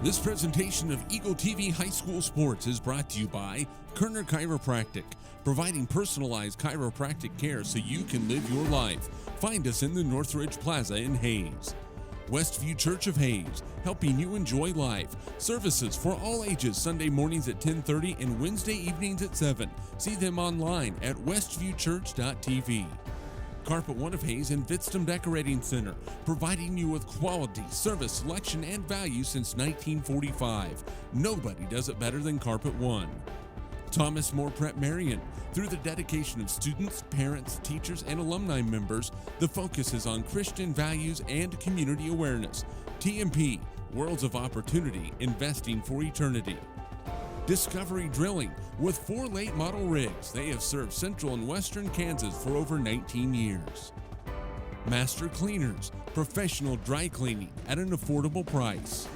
This presentation of Eagle TV High School Sports is brought to you by Kerner Chiropractic, providing personalized chiropractic care so you can live your life. Find us in the Northridge Plaza in Hayes. Westview Church of Hayes, helping you enjoy life. Services for all ages, Sunday mornings at 10:30 and Wednesday evenings at 7. See them online at westviewchurch.tv. Carpet One of Hayes and Vitstum Decorating Center, providing you with quality, service, selection, and value since 1945. Nobody does it better than Carpet One. Thomas More Prep Marion. Through the dedication of students, parents, teachers, and alumni members, the focus is on Christian values and community awareness. TMP, Worlds of Opportunity, Investing for Eternity. Discovery Drilling. With 4 late model rigs, they have served central and western Kansas for over 19 years. Master Cleaners, professional dry cleaning at an affordable price.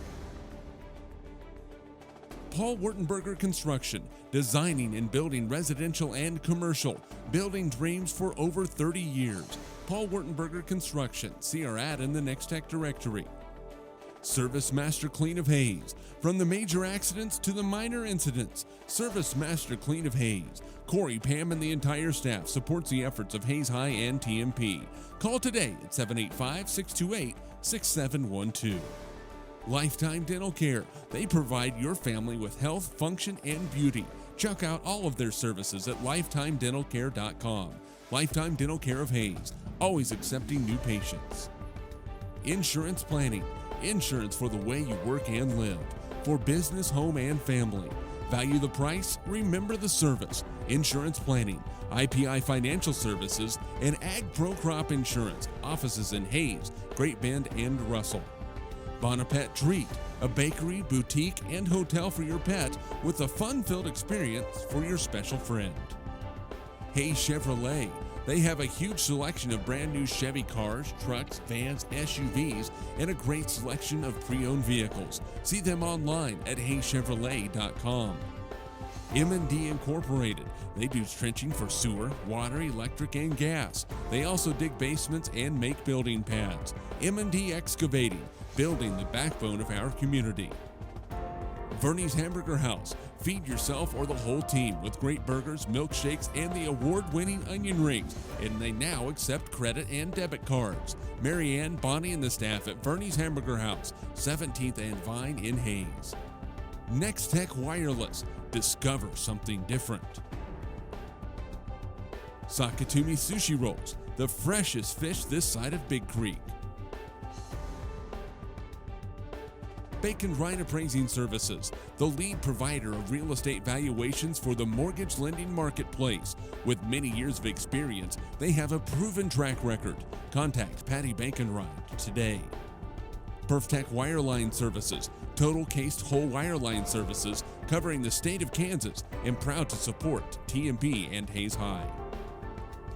Paul Wurtenberger Construction, designing and building residential and commercial, building dreams for over 30 years. Paul Wurtenberger Construction, see our ad in the Next Tech directory. Service Master Clean of Hayes. From the major accidents to the minor incidents, Service Master Clean of Hayes. Corey, Pam, and the entire staff supports the efforts of Hayes High and TMP. Call today at 785-628-6712. Lifetime Dental Care. They provide your family with health, function, and beauty. Check out all of their services at lifetimedentalcare.com. Lifetime Dental Care of Hayes, always accepting new patients. Insurance Planning. Insurance for the way you work and live. For business, home, and family. Value the price, remember the service. Insurance Planning, IPI Financial Services, and Ag Pro Crop Insurance. Offices in Hayes, Great Bend, and Russell. Bonapet Treat, a bakery, boutique, and hotel for your pet with a fun-filled experience for your special friend. Hayes Chevrolet. They have a huge selection of brand new Chevy cars, trucks, vans, SUVs, and a great selection of pre-owned vehicles. See them online at hayschevrolet.com. M&D Incorporated. They do trenching for sewer, water, electric, and gas. They also dig basements and make building pads. M&D Excavating, building the backbone of our community. Verney's Hamburger House. Feed yourself or the whole team with great burgers, milkshakes, and the award-winning onion rings. And they now accept credit and debit cards. Marianne, Bonnie, and the staff at Verney's Hamburger House, 17th and Vine in Hayes. Next Tech Wireless. Discover something different. Sakatumi Sushi Rolls. The freshest fish this side of Big Creek. Bacon Ryan Appraising Services, the lead provider of real estate valuations for the mortgage lending marketplace. With many years of experience, they have a proven track record. Contact Patty Bacon-Ryan today. Perftech Wireline Services, total cased whole wireline services covering the state of Kansas, and proud to support TMP and Hayes High.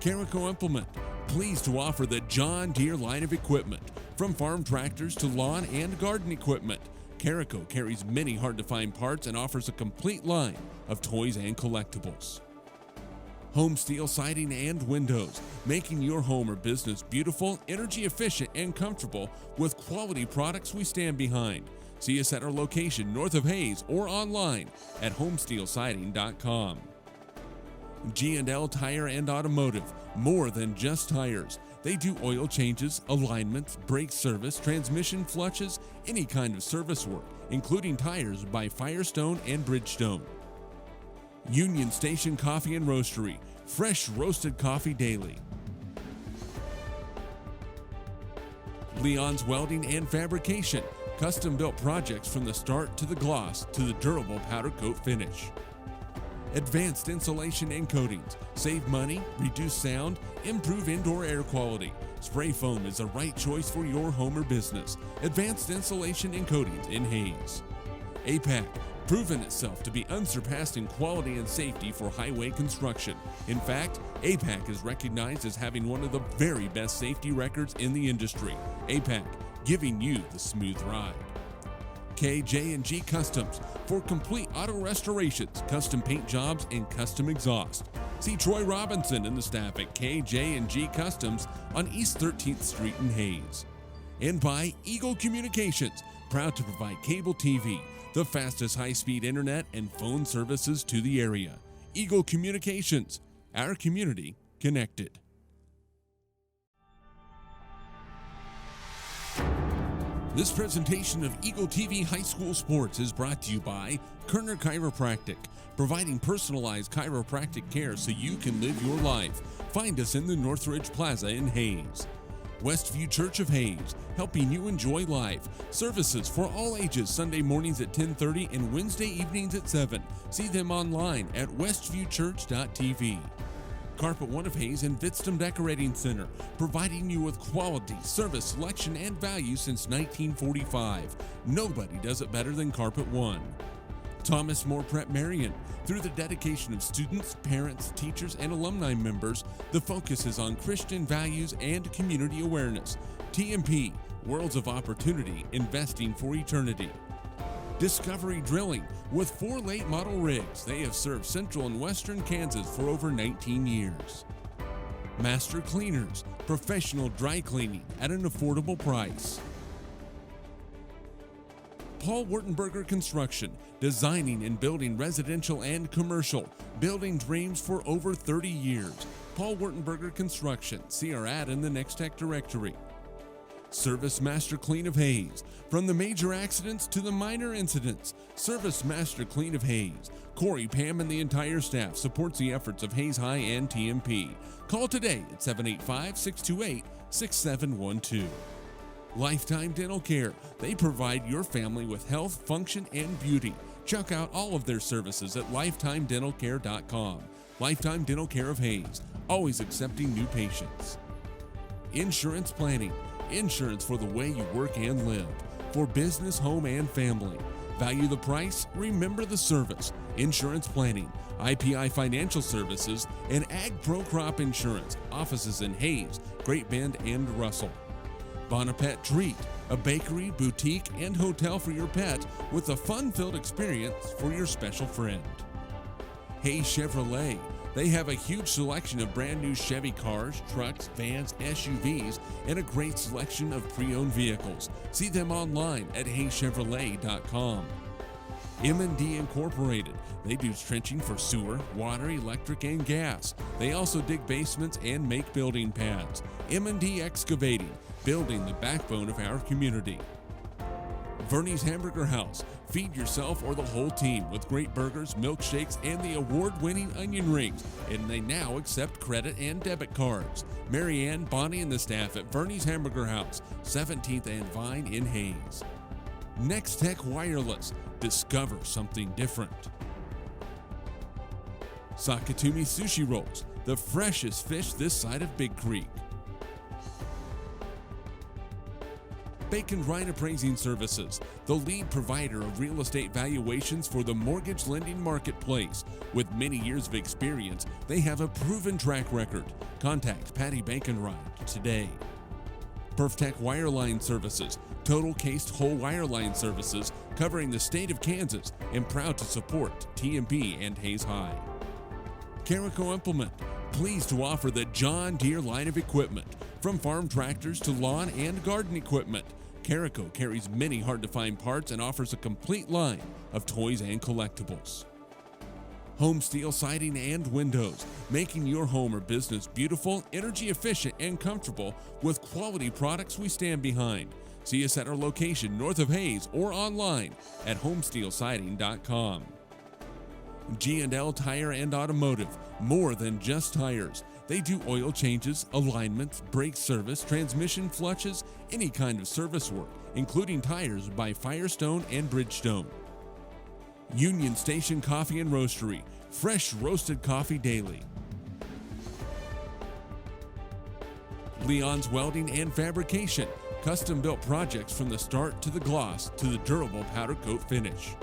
Carico Implement, pleased to offer the John Deere line of equipment. From farm tractors to lawn and garden equipment, Carico carries many hard-to-find parts and offers a complete line of toys and collectibles. Home Steel Siding and Windows, making your home or business beautiful, energy efficient, and comfortable with quality products we stand behind. See us at our location north of Hayes or online at homesteelsiding.com. G&L Tire and Automotive, more than just tires. They do oil changes, alignments, brake service, transmission flushes, any kind of service work, including tires by Firestone and Bridgestone. Union Station Coffee and Roastery, fresh roasted coffee daily. Leon's Welding and Fabrication, custom-built projects from the start to the gloss to the durable powder coat finish. Advanced Insulation and Coatings. Save money, reduce sound, improve indoor air quality. Spray foam is the right choice for your home or business. Advanced Insulation and Coatings in Hayes. APAC, proven itself to be unsurpassed in quality and safety for highway construction. In fact, APAC is recognized as having one of the very best safety records in the industry. APAC, giving you the smooth ride. KJ&G Customs, for complete auto restorations, custom paint jobs, and custom exhaust. See Troy Robinson and the staff at KJ&G Customs on East 13th Street in Hayes. And by Eagle Communications, Proud to provide cable TV, the fastest high-speed internet, and phone services to the area. Eagle Communications, our community connected. This presentation of Eagle TV High School Sports is brought to you by Kerner Chiropractic, providing personalized chiropractic care so you can live your life. Find us in the Northridge Plaza in Hayes. Westview Church of Hayes, helping you enjoy life. Services for all ages, Sunday mornings at 10:30 and Wednesday evenings at 7. See them online at westviewchurch.tv. Carpet One of Hayes and Vidstem Decorating Center, providing you with quality, service, selection, and value since 1945. Nobody does it better than Carpet One. Thomas More Prep Marion. Through the dedication of students, parents, teachers, and alumni members, the focus is on Christian values and community awareness. TMP, Worlds of Opportunity, Investing for Eternity. Discovery Drilling. With 4 late model rigs, they have served central and western Kansas for over 19 years. Master Cleaners, professional dry cleaning at an affordable price. Paul Wurtenberger Construction, designing and building residential and commercial, building dreams for over 30 years. Paul Wurtenberger Construction, see our ad in the Next Tech directory. Service Master Clean of Hayes, from the major accidents to the minor incidents. Service Master Clean of Hayes. Corey, Pam, and the entire staff supports the efforts of Hayes High and TMP. Call today at 785-628-6712. Lifetime Dental Care. They provide your family with health, function, and beauty. Check out all of their services at lifetimedentalcare.com. Lifetime Dental Care of Hayes, always accepting new patients. Insurance Planning. Insurance for the way you work and live. For business, home, and family. Value the price, remember the service. Insurance Planning, IPI Financial Services, and Ag Pro Crop Insurance. Offices in Hayes, Great Bend, and Russell. Bonapet Treat, a bakery, boutique, and hotel for your pet with a fun-filled experience for your special friend. Hayes Chevrolet. They have a huge selection of brand new Chevy cars, trucks, vans, SUVs, and a great selection of pre-owned vehicles. See them online at hayschevrolet.com. M&D Incorporated. They do trenching for sewer, water, electric, and gas. They also dig basements and make building pads. M&D Excavating, building the backbone of our community. Verney's Hamburger House. Feed yourself or the whole team with great burgers, milkshakes, and the award-winning onion rings. And they now accept credit and debit cards. Marianne, Bonnie, and the staff at Verney's Hamburger House, 17th and Vine in Hayes. Next Tech Wireless. Discover something different. Sakatumi Sushi Rolls. The freshest fish this side of Big Creek. Bacon Ryan Appraising Services, the lead provider of real estate valuations for the mortgage lending marketplace. With many years of experience, they have a proven track record. Contact Patty Bacon-Ryan today. PerfTech Wireline Services, total cased whole wireline services covering the state of Kansas, and proud to support TMP and Hayes High. Carico Implement, pleased to offer the John Deere line of equipment, from farm tractors to lawn and garden equipment. Carico carries many hard-to-find parts and offers a complete line of toys and collectibles. Home Steel Siding and Windows, making your home or business beautiful, energy efficient, and comfortable with quality products we stand behind. See us at our location north of Hayes or online at homesteelsiding.com. G&L Tire and Automotive, more than just tires. They do oil changes, alignments, brake service, transmission flushes, any kind of service work, including tires by Firestone and Bridgestone. Union Station Coffee and Roastery, fresh roasted coffee daily. Leon's Welding and Fabrication, custom-built projects from the start to the gloss to the durable powder coat finish.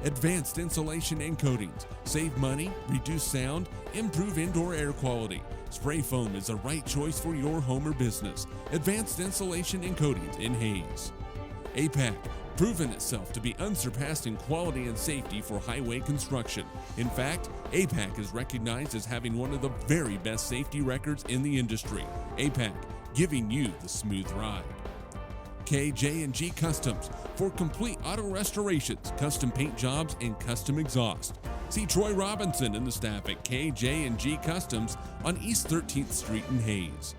Advanced Insulation and Coatings, save money, reduce sound, improve indoor air quality. Spray foam is the right choice for your home or business. Advanced Insulation and Coatings in Hayes. APAC, proven itself to be unsurpassed in quality and safety for highway construction. In fact, APAC is recognized as having one of the very best safety records in the industry. APAC, giving you the smooth ride. KJ&G Customs for complete auto restorations, custom paint jobs, and custom exhaust. See Troy Robinson and the staff at KJ&G Customs on East 13th Street in Hayes.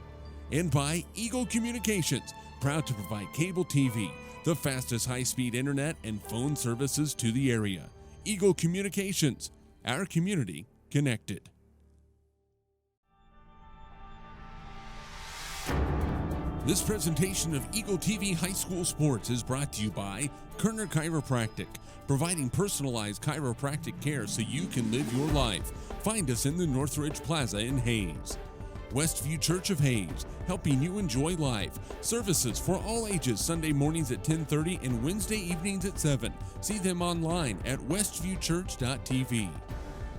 And by Eagle Communications, proud to provide cable TV, the fastest high-speed internet, and phone services to the area. Eagle Communications, our community connected. This presentation of Eagle TV High School Sports is brought to you by Kerner Chiropractic, providing personalized chiropractic care so you can live your life. Find us in the Northridge Plaza in Hayes. Westview Church of Hayes, helping you enjoy life. Services for all ages, Sunday mornings at 10:30 and Wednesday evenings at 7. See them online at westviewchurch.tv.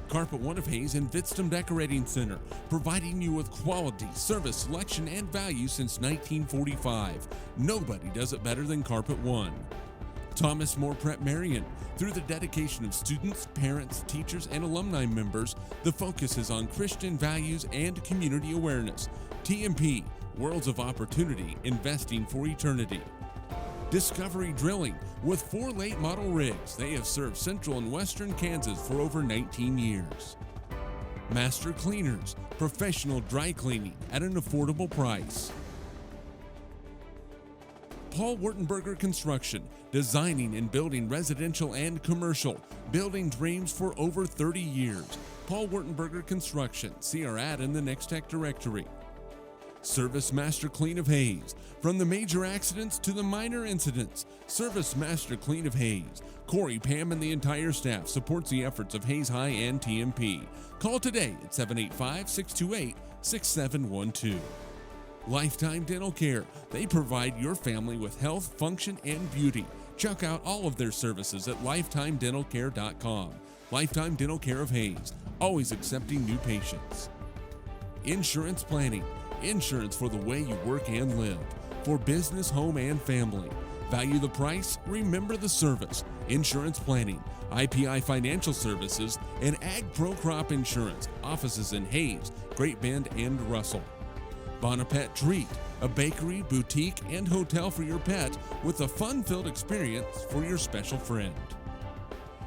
Carpet One of Hayes and Vitstum Decorating Center, providing you with quality, service, selection, and value since 1945. Nobody does it better than Carpet One. Thomas More Prep Marion. Through the dedication of students, parents, teachers, and alumni members, the focus is on Christian values and community awareness. TMP, Worlds of Opportunity, Investing for Eternity. Discovery Drilling. With 4 late model rigs, they have served central and western Kansas for over 19 years. Master Cleaners, professional dry cleaning at an affordable price. Paul Wurtenberger Construction, designing and building residential and commercial, building dreams for over 30 years. Paul Wurtenberger Construction, see our ad in the Next Tech directory. Service Master Clean of Hayes. From the major accidents to the minor incidents, Service Master Clean of Hayes. Corey, Pam, and the entire staff supports the efforts of Hayes High and TMP. Call today at 785-628-6712. Lifetime Dental Care. They provide your family with health, function, and beauty. Check out all of their services at lifetimedentalcare.com. Lifetime Dental Care of Hayes, always accepting new patients. Insurance Planning. Insurance for the way you work and live. For business, home, and family. Value the price, remember the service. Insurance Planning, IPI Financial Services, and Ag Pro Crop Insurance. Offices in Hayes, Great Bend, and Russell. Bonapet Treat, a bakery, boutique, and hotel for your pet with a fun-filled experience for your special friend.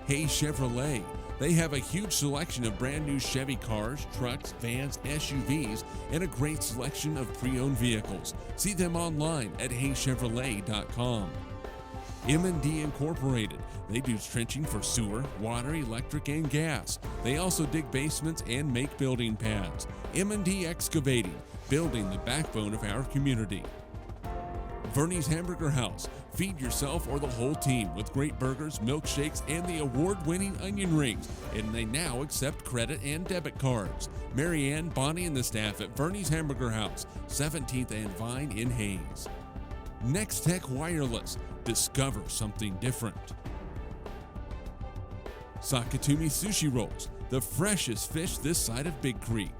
Hayes Chevrolet. They have a huge selection of brand new Chevy cars, trucks, vans, SUVs, and a great selection of pre-owned vehicles. See them online at hayschevrolet.com. M&D Incorporated. They do trenching for sewer, water, electric, and gas. They also dig basements and make building pads. M&D Excavating, building the backbone of our community. Verney's Hamburger House. Feed yourself or the whole team with great burgers, milkshakes, and the award-winning onion rings. And they now accept credit and debit cards. Marianne, Bonnie, and the staff at Verney's Hamburger House, 17th and Vine in Hayes. Next Tech Wireless. Discover something different. Sakatumi Sushi Rolls. The freshest fish this side of Big Creek.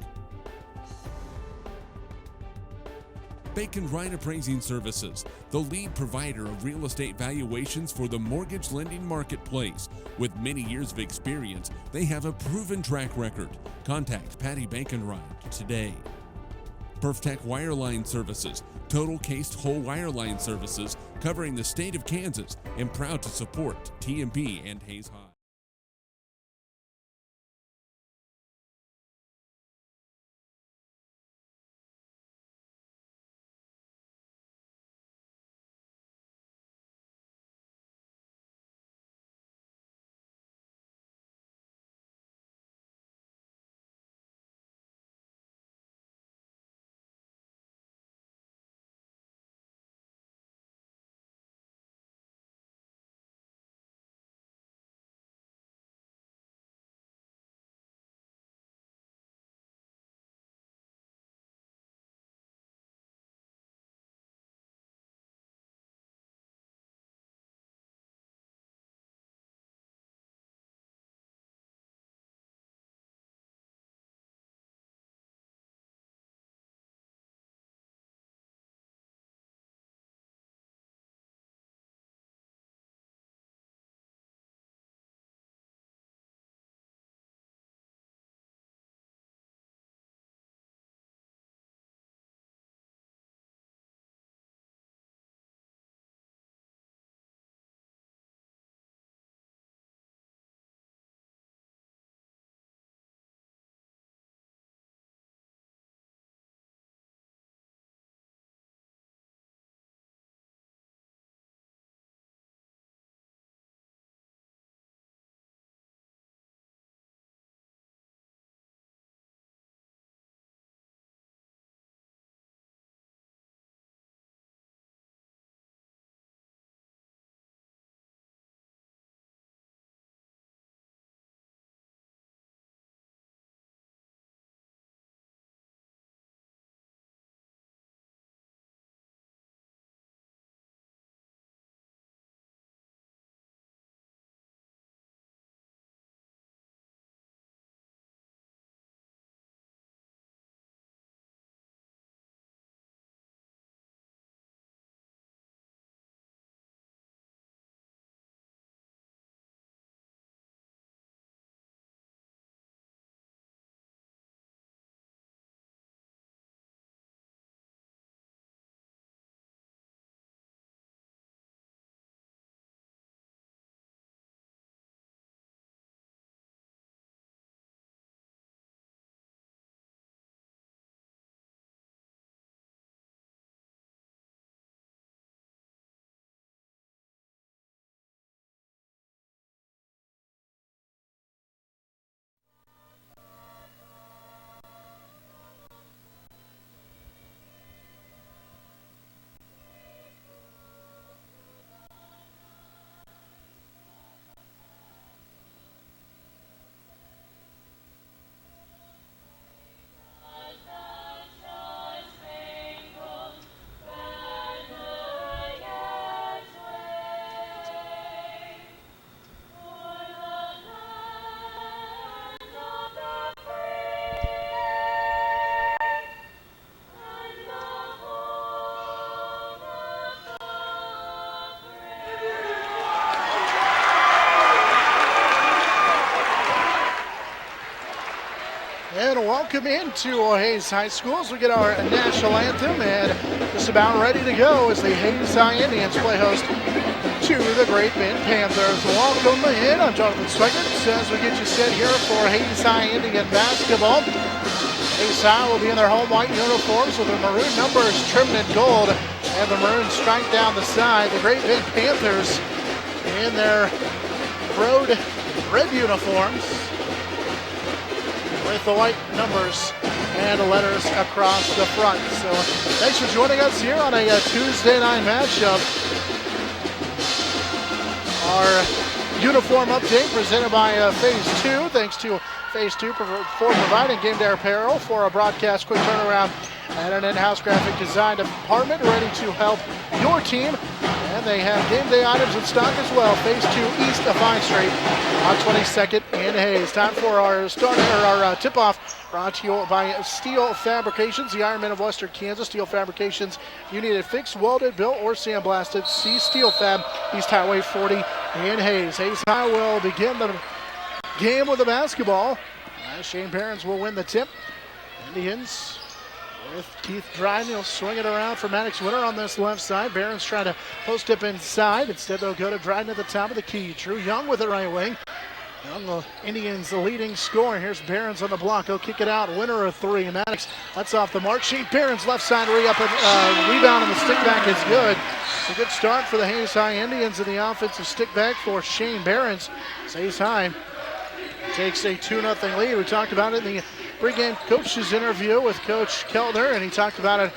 Bacon Ryan Appraising Services, the lead provider of real estate valuations for the mortgage lending marketplace. With many years of experience, they have a proven track record. Contact Patty Bacon-Ryan today. PerfTech Wireline Services, total cased whole wireline services covering the state of Kansas, and proud to support TMP and Hayes High. welcome into Hayes High School as we get our national anthem and just about ready to go as the Hayes High Indians play host to the Great Bend Panthers. Welcome in. I'm Jonathan Swigert as we get you set here for Hayes High Indian basketball. Hayes High will be in their home white uniforms with their maroon numbers trimmed in gold and the maroon stripe down the side. The Great Bend Panthers in their road red uniforms with the white numbers and the letters across the front. So thanks for joining us here on a Tuesday night matchup. Our uniform update presented by Phase 2. Thanks to Phase 2 for providing game day apparel for a broadcast quick turnaround and an in-house graphic design department ready to help your team. And they have game day items in stock as well. Phase 2 east of Vine Street on 22nd in Hayes. Time for our tip-off brought to you by Steel Fabrications, the Ironmen of Western Kansas. Steel Fabrications, you need it fixed, welded, built, or sandblasted. See Steel Fab, East Highway 40 in Hayes. Hayes High will begin the game with the basketball. Shane Barons will win the tip. Indians with Keith Dryden. He'll swing it around for Maddox Winter on this left side. Barons trying to post up inside. Instead, they'll go to Dryden at the top of the key. Drew Young with the right wing. Young, the Indians, the leading scorer. Here's Barons on the block. He'll kick it out. Winner of three. Maddox, that's off the mark. Shane Barons left side re-up and rebound, and the stick back is good. It's a good start for the Hayes High Indians in the offensive stick back for Shane Barons. Hayes High takes a 2-0 lead. We talked about it in the pregame coach's interview with Coach Keltner, and he talked about it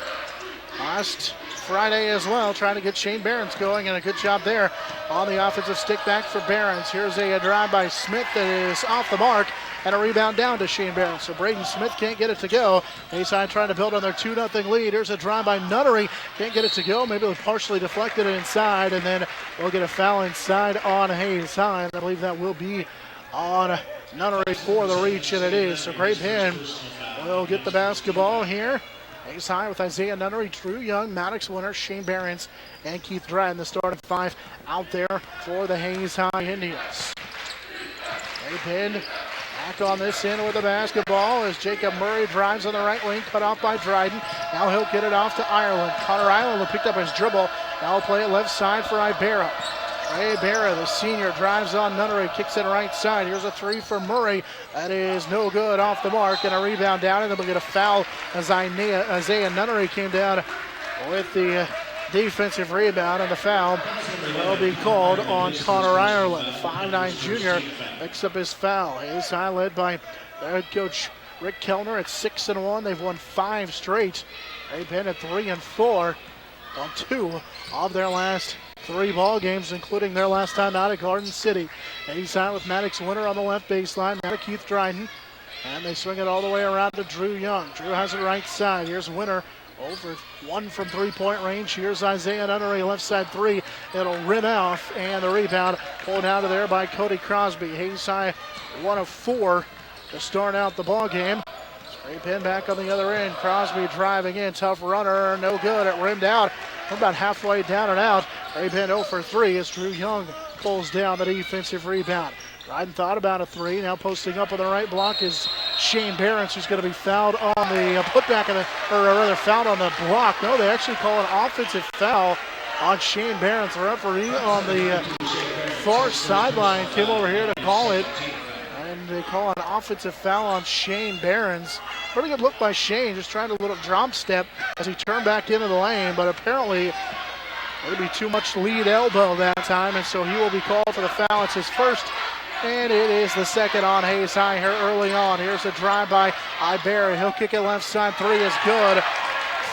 last Friday as well, trying to get Shane Barons going, and a good job there on the offensive stick back for Barons. Here's a drive by Smith that is off the mark, and a rebound down to Shane Barons. So Braden Smith can't get it to go. Hayes High trying to build on their 2-0 lead. Here's a drive by Nunnery. Can't get it to go. Maybe they'll partially deflected it inside, and then we'll get a foul inside on Hayes High. And I believe that will be on Nunnery for the reach, and it is. So Great Bend will get the basketball here. Hayes High with Isaiah Nunnery, Drew Young, Maddox Winter, Shane Barons, and Keith Dryden, the starting five out there for the Hayes High Indians. Great Bend back on this end with the basketball as Jacob Murray drives on the right wing, cut off by Dryden. Now he'll get it off to Ireland. Connor Ireland will pick up his dribble. Now he'll play it left side for Ibarra. Ray Barra, the senior, drives on Nunnery, kicks it right side. Here's a three for Murray. That is no good, off the mark, and a rebound down, and then we'll get a foul as Isaiah Nunnery came down with the defensive rebound, and the foul will be called on Connor Ireland. 5'9" junior picks up his foul. Hayes High led by head coach Rick Kellner at 6-1. They've won 5 straight. They've been at 3-4 on 2 of their last 3 ball games, including their last time out at Garden City. Hayes High with Maddox Winter on the left baseline. Now to Keith Dryden. And they swing it all the way around to Drew Young. Drew has it right side. Here's Winter over 1 from 3-point range. Here's Isaiah Nunnery, left side 3. It'll rim off, and the rebound pulled out of there by Cody Crosby. Hayes High 1 of 4 to start out the ball game. Great Bend back on the other end. Crosby driving in, tough runner, no good. It rimmed out. We're about halfway down and out. Great Bend 0 for 3 as Drew Young pulls down the defensive rebound. Dryden thought about a 3. Now posting up on the right block is Shane Barons, who's going to be fouled on the putback of fouled on the block. No, they actually call an offensive foul on Shane Barons. The referee on the far sideline came over here to call it. And they call an offensive foul on Shane Barons. Pretty good look by Shane, just trying to little drop step as he turned back into the lane, but apparently it'll be too much lead elbow that time, and so he will be called for the foul. It's his first, and it is the second on Hayes High here early on. Here's a drive by Ibarra. He'll kick it left side. 3 is good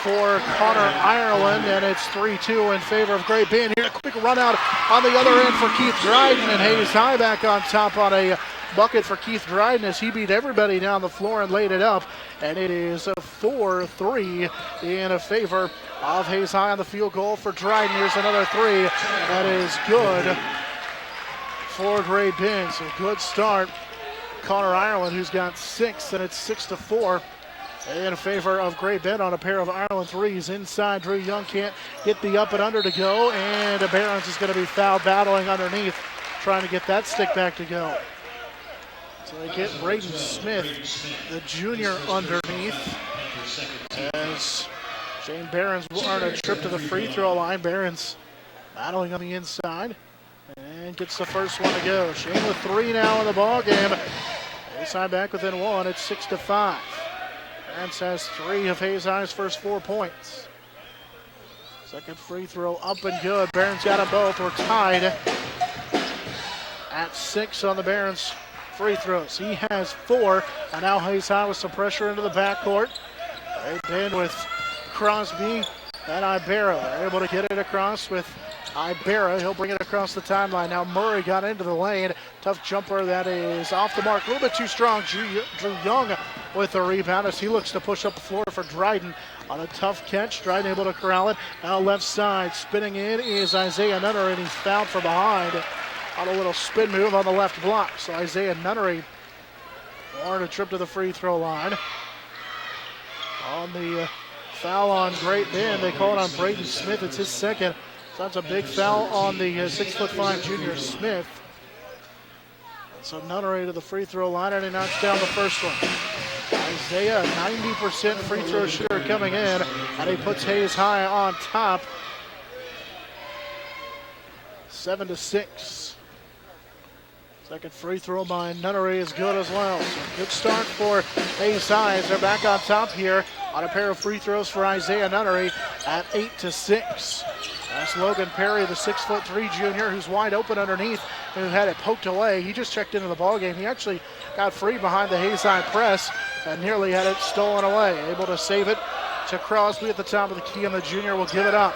for Connor Ireland, and it's 3-2 in favor of Great Bend. Here, a quick run out on the other end for Keith Dryden, and Hayes High back on top on a bucket for Keith Dryden as he beat everybody down the floor and laid it up. And it is a 4-3 in favor of Hayes High on the field goal for Dryden. Here's another 3. That is good for Great Bend. So good start. Connor Ireland, who's got 6, and it's 6-4 in favor of Great Bend on a pair of Ireland 3s. Inside, Drew Young can't get the up and under to go, and Barons is going to be fouled battling underneath, trying to get that stick back to go. So they get Braden Smith, the junior, underneath. As Shane Behrens will earn a trip to the free throw line. Behrens battling on the inside and gets the first one to go. Shane with 3 now in the ball game. Inside back within 1. It's 6-5. Behrens has 3 of Hayes High's first 4 points. Second free throw up and good. Behrens got them both. We're tied at 6 on the Behrens free throws. He has 4, and now Hayes High with some pressure into the backcourt. They've been with Crosby and Ibarra. They're able to get it across with Ibarra. He'll bring it across the timeline. Now Murray got into the lane. Tough jumper that is off the mark. A little bit too strong. Drew Young with the rebound as he looks to push up the floor for Dryden on a tough catch. Dryden able to corral it. Now left side. Spinning in is Isaiah Nunnery, and he's fouled from behind on a little spin move on the left block. So Isaiah Nunnery on a trip to the free throw line. On the foul on Great Bend, they call it on Braden Smith. It's his second. So that's a big foul on the 6'5" junior Smith. So Nunnery to the free throw line, and he knocks down the first one. Isaiah, 90% free throw shooter coming in, and he puts Hayes High on top. 7-6. Second free throw by Nunnery is good as well. So good start for Hayes High as they're back on top here on a pair of free throws for Isaiah Nunnery at 8-6. That's Logan Perry, the 6'3" junior, who's wide open underneath, who had it poked away. He just checked into the ballgame. He actually got free behind the Hayes High press and nearly had it stolen away. Able to save it to Crosby at the top of the key, and the junior will give it up.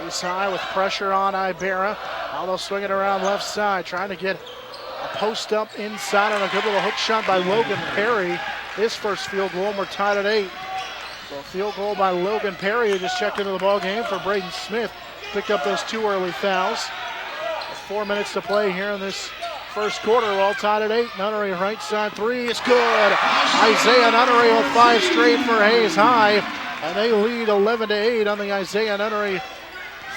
Hayes High with pressure on Ibarra. Now they'll swing it around left side, trying to get a post up inside on a good little hook shot by Logan Perry. His first field goal, and we're tied at 8. So a field goal by Logan Perry, who just checked into the ball game for Braden Smith. Picked up those 2 early fouls. With 4 minutes to play here in this first quarter. We're all tied at 8. Nunnery right side 3. It's good. Isaiah Nunnery with 5 straight for Hayes High. And they lead 11-8 on the Isaiah Nunnery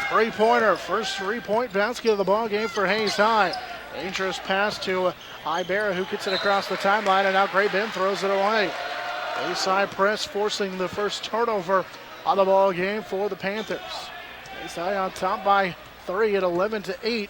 three-pointer. First 3-point basket of the ball game for Hayes High. Dangerous pass to Ibarra, who gets it across the timeline, and now Great Bend throws it away. Hayes High press forcing the first turnover on the ball game for the Panthers. Hayes High on top by 3 at 11-8.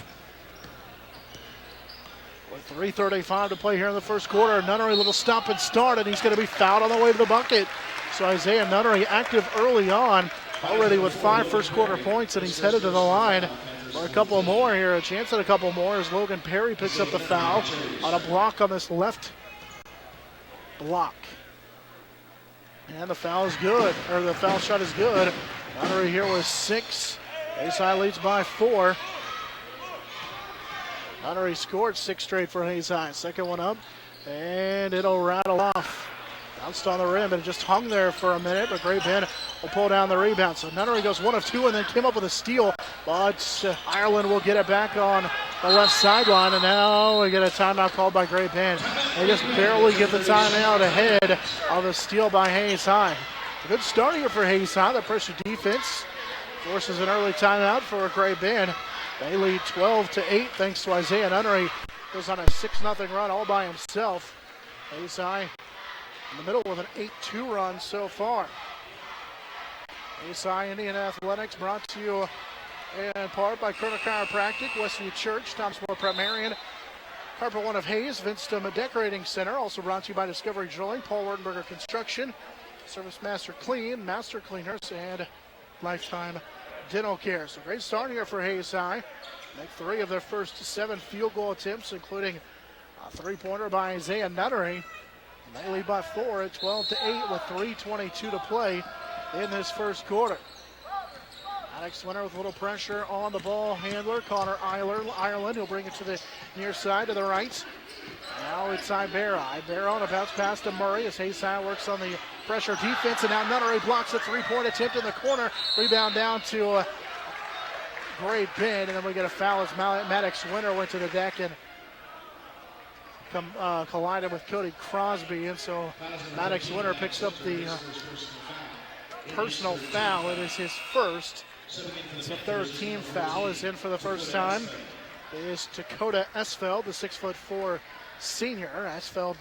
With 3:35 to play here in the first quarter, Nunnery little stop and start, and he's going to be fouled on the way to the bucket. So Isaiah Nunnery active early on, already with 5 first quarter points, and he's headed to the line for a couple more here. A chance at a couple more as Logan Perry picks up the foul on a block on this left block. And the foul is good, or the foul shot is good. Nunnery here with 6. Hayes High leads by 4. Nunnery scored 6 straight for Hayes High. Second one up, and it'll rattle off. Bounced on the rim and just hung there for a minute, but Great Bend will pull down the rebound. So Nunnery goes 1 of 2 and then came up with a steal, but Ireland will get it back on the left sideline, and now we get a timeout called by Great Bend. They just barely get the timeout ahead of the steal by Hayes High. A good start here for Hayes High. The pressure defense forces an early timeout for Great Bend. They lead 12-8 thanks to Isaiah Nunnery. Goes on a 6-0 run all by himself. Hayes High in the middle with an 8-2 run so far. Hayes High Indian Athletics brought to you in part by Kerner Chiropractic, Westview Church, Thomas More Prep Marion, Carpet One of Hayes, Vinston Decorating Center. Also brought to you by Discovery Drilling, Paul Wertenberger Construction, Service Master Clean, Master Cleaners, and Lifetime Dental Care. So great start here for Hayes High. Make 3 of their first 7 field goal attempts, including a 3-pointer by Isaiah Nunnery. They lead by 4 at 12-8 with 3:22 to play in this first quarter. Alex Winter with a little pressure on the ball handler, Connor Ireland. He'll bring it to the near side to the right. Now it's Ibarra. Ibarra on a bounce pass to Murray as Hayes High works on the pressure defense, and now Nunnery blocks a 3-point attempt in the corner. Rebound down to Great Bend, and then we get a foul as Maddox Winter went to the deck and collided with Cody Crosby, and so Maddox Winter picks up the personal foul. It is his first. It's a 3rd team foul. Is in for the first time is Dakota Esfeld, the 6'4" senior. Asfeld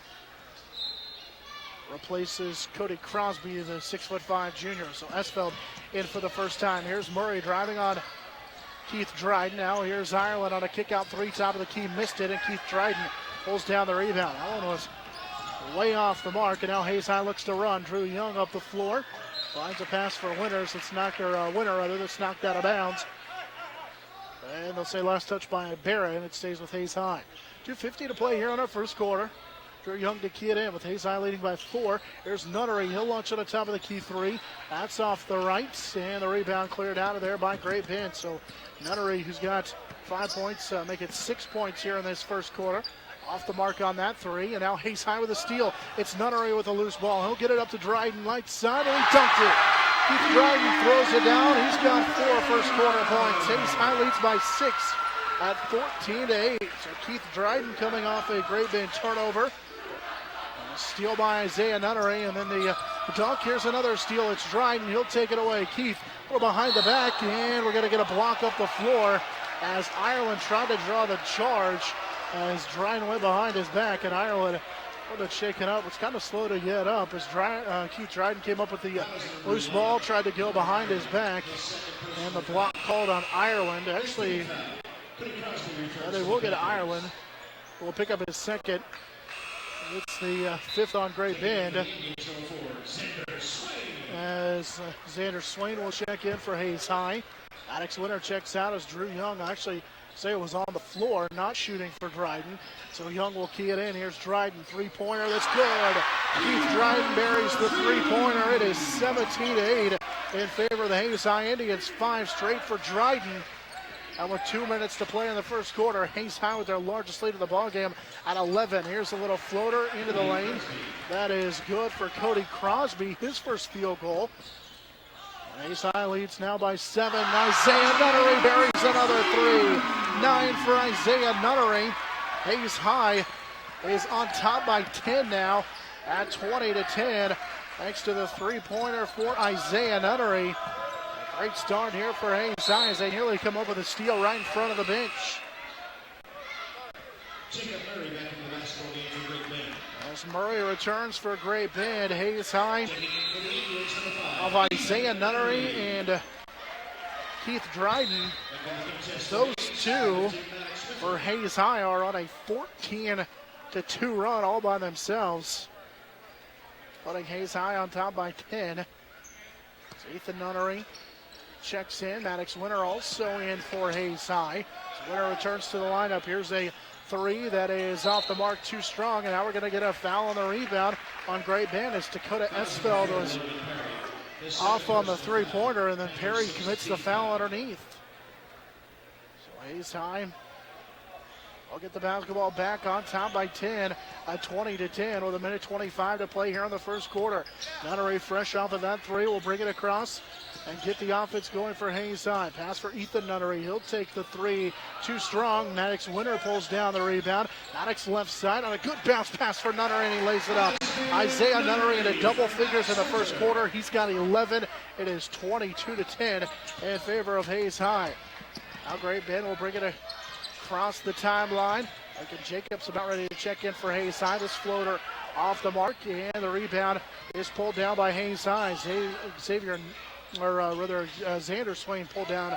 replaces Cody Crosby, the 6'5" junior. So Asfeld in for the first time. Here's Murray driving on Keith Dryden. Now here's Ireland on a kick-out three, top of the key, missed it, and Keith Dryden pulls down the rebound. That one was way off the mark, and now Hayes High looks to run. Drew Young up the floor, finds a pass for Winters. That's knocked that's knocked out of bounds. And they'll say last touch by Barra, and it stays with Hayes High. 2:50 to play here in our first quarter. Drew Young to key it in with Hayes High leading by 4. There's Nunnery. He'll launch on the top of the key three. That's off the right, and the rebound cleared out of there by Great Bend. So Nunnery, who's got 5 points, make it 6 points here in this first quarter. Off the mark on that three, and now Hayes High with a steal. It's Nunnery with a loose ball. He'll get it up to Dryden, right side, and he dunked it. Keith Dryden throws it down. He's got 4 first quarter points. Hayes High leads by 6 at 14-8. So Keith Dryden coming off a Great Bend turnover. Steal by Isaiah Nunnery, and then the dunk. Here's another steal. It's Dryden. He'll take it away. Keith, we're behind the back, and we're going to get a block up the floor as Ireland tried to draw the charge as Dryden went behind his back, and Ireland a little bit shaken up. It's kind of slow to get up as Keith Dryden came up with the loose ball, tried to go behind his back, and the block called on Ireland. Actually, they will get Ireland. Will pick up his second. It's the 5th on Great Bend as Xander Swain will check in for Hayes High. Maddox Winter checks out as Drew Young actually say it was on the floor, not shooting for Dryden. So Young will key it in. Here's Dryden, three-pointer, that's good. Keith Dryden buries the three-pointer. It is 17-8 in favor of the Hayes High Indians. 5 straight for Dryden. And with 2 minutes to play in the first quarter, Hayes High with their largest lead of the ballgame at 11. Here's a little floater into the lane. That is good for Cody Crosby, his first field goal. Hayes High leads now by 7. Isaiah Nunnery buries another 3. 9 for Isaiah Nunnery. Hayes High is on top by 10 now at 20-10. Thanks to the three-pointer for Isaiah Nunnery. Great start here for Hayes High as they nearly come up with a steal right in front of the bench. As Murray returns for Great Bend, Hayes High of Isaiah Nunnery and Keith Dryden. Those two for Hayes High are on a 14-2 run all by themselves, putting Hayes High on top by 10. It's Ethan Nunnery checks in. Maddox Winter also in for Hayes High. So Winter returns to the lineup. Here's a 3 that is off the mark, too strong, and now we're going to get a foul on the rebound on Great Bend as Dakota Esfeld was off on the three-pointer, and then Perry commits the foul underneath. So Hayes High will get the basketball back on top by 10 at 20-10 with 1:25 to play here in the first quarter. Nunnery fresh off of that 3 will bring it across and get the offense going for Hayes High. Pass for Ethan Nunnery. He'll take the 3. Too strong. Maddox Winter pulls down the rebound. Maddox left side on a good bounce pass for Nunnery, and he lays it up. Isaiah Nunnery into double figures in the first quarter. He's got 11. It is 22-10 in favor of Hayes High. Now Great Bend will bring it across the timeline. Lincoln Jacobs about ready to check in for Hayes High. This floater off the mark, and the rebound is pulled down by Hayes High. Xander Swain pulled down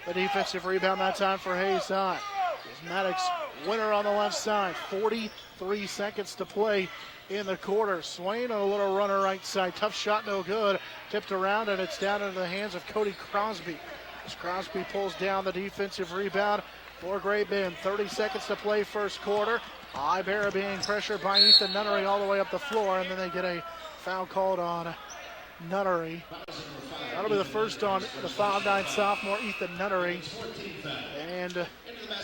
the defensive rebound that time for Hayes High. There's Maddox Winter on the left side. 43 seconds to play in the quarter. Swain on a little runner right side. Tough shot, no good. Tipped around, and it's down into the hands of Cody Crosby. As Crosby pulls down the defensive rebound for Great Bend. 30 seconds to play first quarter. Ibarra being pressured by Ethan Nunnery all the way up the floor, and then they get a foul called on Nunnery. That'll be the first on the 5'9" sophomore Ethan Nunnery. And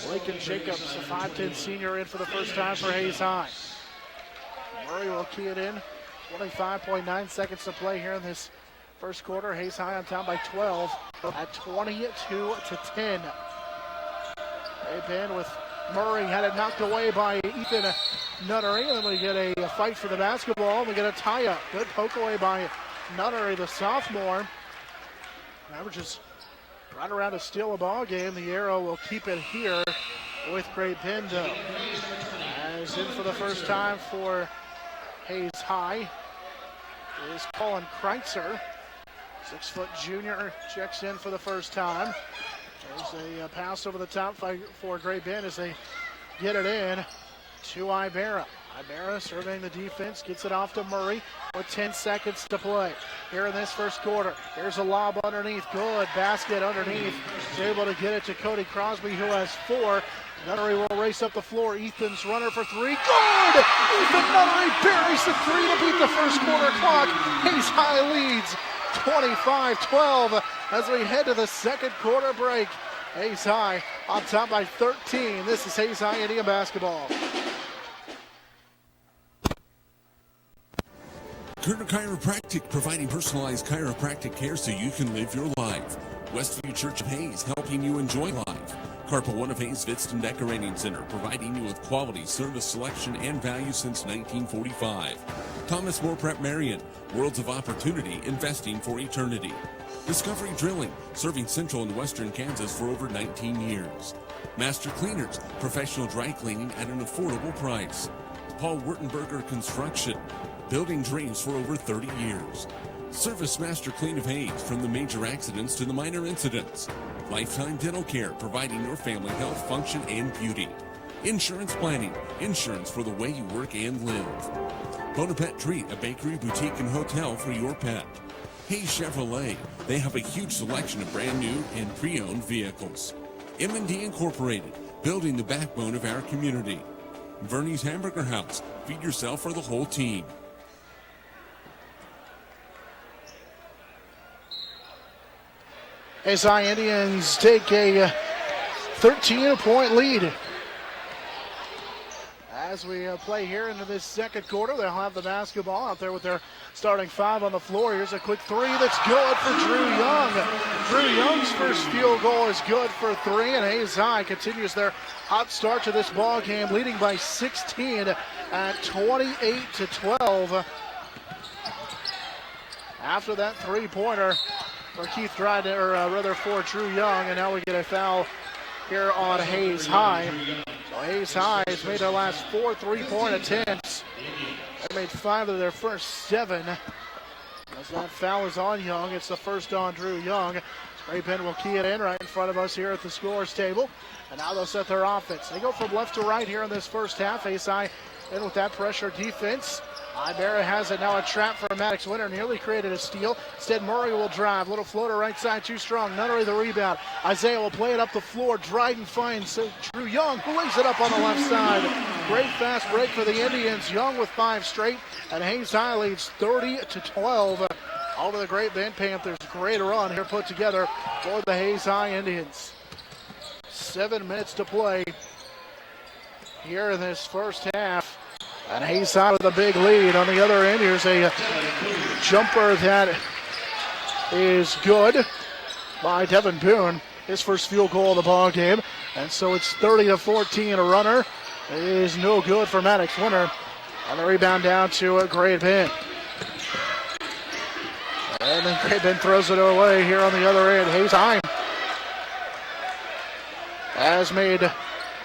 Lincoln Jacobs, a 5'10" senior, in for the first time for Hayes High. Murray will key it in. 25.9 seconds to play here in this first quarter. Hayes High on top by 12 at 22-10. Great Bend with Murray had it knocked away by Ethan Nunnery. And then we get a fight for the basketball. We get a tie-up. Good poke away by Nunnery, the sophomore. Averages right around a steal a ball game. The arrow will keep it here with Great Bend. As in for the first time for Hayes High is Colin Kreitzer. 6-foot junior checks in for the first time. There's a pass over the top for Great Bend as they get it in to Ibarra. Ibarra surveying the defense, gets it off to Murray with 10 seconds to play here in this first quarter. Here's a lob underneath, good basket underneath. He's able to get it to Cody Crosby, who has 4. Nunnery will race up the floor. Ethan's runner for 3. Good! Ethan Nunnery buries the 3 to beat the first quarter clock. Hayes High leads 25-12 as we head to the second quarter break. Hayes High on top by 13. This is Hayes High Indian basketball. Kerner Chiropractic, providing personalized chiropractic care so you can live your life. Westview Church of Hayes, helping you enjoy life. Carpal One of Hayes Vitston Decorating Center, providing you with quality service selection and value since 1945. Thomas More Prep Marion, Worlds of Opportunity, investing for eternity. Discovery Drilling, serving central and western Kansas for over 19 years. Master Cleaners, professional dry cleaning at an affordable price. Paul Wurtenberger Construction, building dreams for over 30 years. Service Master Clean of Hayes, from the major accidents to the minor incidents. Lifetime Dental Care, providing your family health, function, and beauty. Insurance Planning, insurance for the way you work and live. Bonaparte Treat, a bakery, boutique, and hotel for your pet. Hayes Chevrolet, they have a huge selection of brand new and pre-owned vehicles. M&D Incorporated, building the backbone of our community. Verney's Hamburger House, feed yourself or the whole team. Hayes High Indians take a 13-point lead. As we play here into this second quarter, they'll have the basketball out there with their starting 5 on the floor. Here's a quick 3 that's good for Drew Young. Drew Young's first field goal is good for 3, and Hayes High continues their hot start to this ball game, leading by 16 at 28-12. After that 3-pointer for Keith Dryden, or rather for Drew Young, and now we get a foul here on Hayes High. So Hayes High has made their last 4 3-point attempts. They made 5 of their first 7. As that foul is on Young, it's the first on Drew Young. Great Bend will key it in right in front of us here at the scores table. And now they'll set their offense. They go from left to right here in this first half. Hayes High in with that pressure defense. Ibarra has it now, a trap for Maddox Winter, nearly created a steal. Instead, Murray will drive. Little floater right side, too strong. Nunnery the rebound. Isaiah will play it up the floor. Dryden finds Drew Young, who lays it up on the left side. Great fast break for the Indians. Young with 5 straight, and Hayes High leads 30-12 over the Great Bend Panthers. Great run here put together for the Hayes High Indians. 7 minutes to play here in this first half. And Hayes High with a big lead. On the other end, here's a jumper that is good by Devin Boone. His first field goal of the ball game. And so it's 30-14. A runner is no good for Maddox Winter. And the rebound down to Great Bend. And then Great Bend throws it away here on the other end. Hayes High has made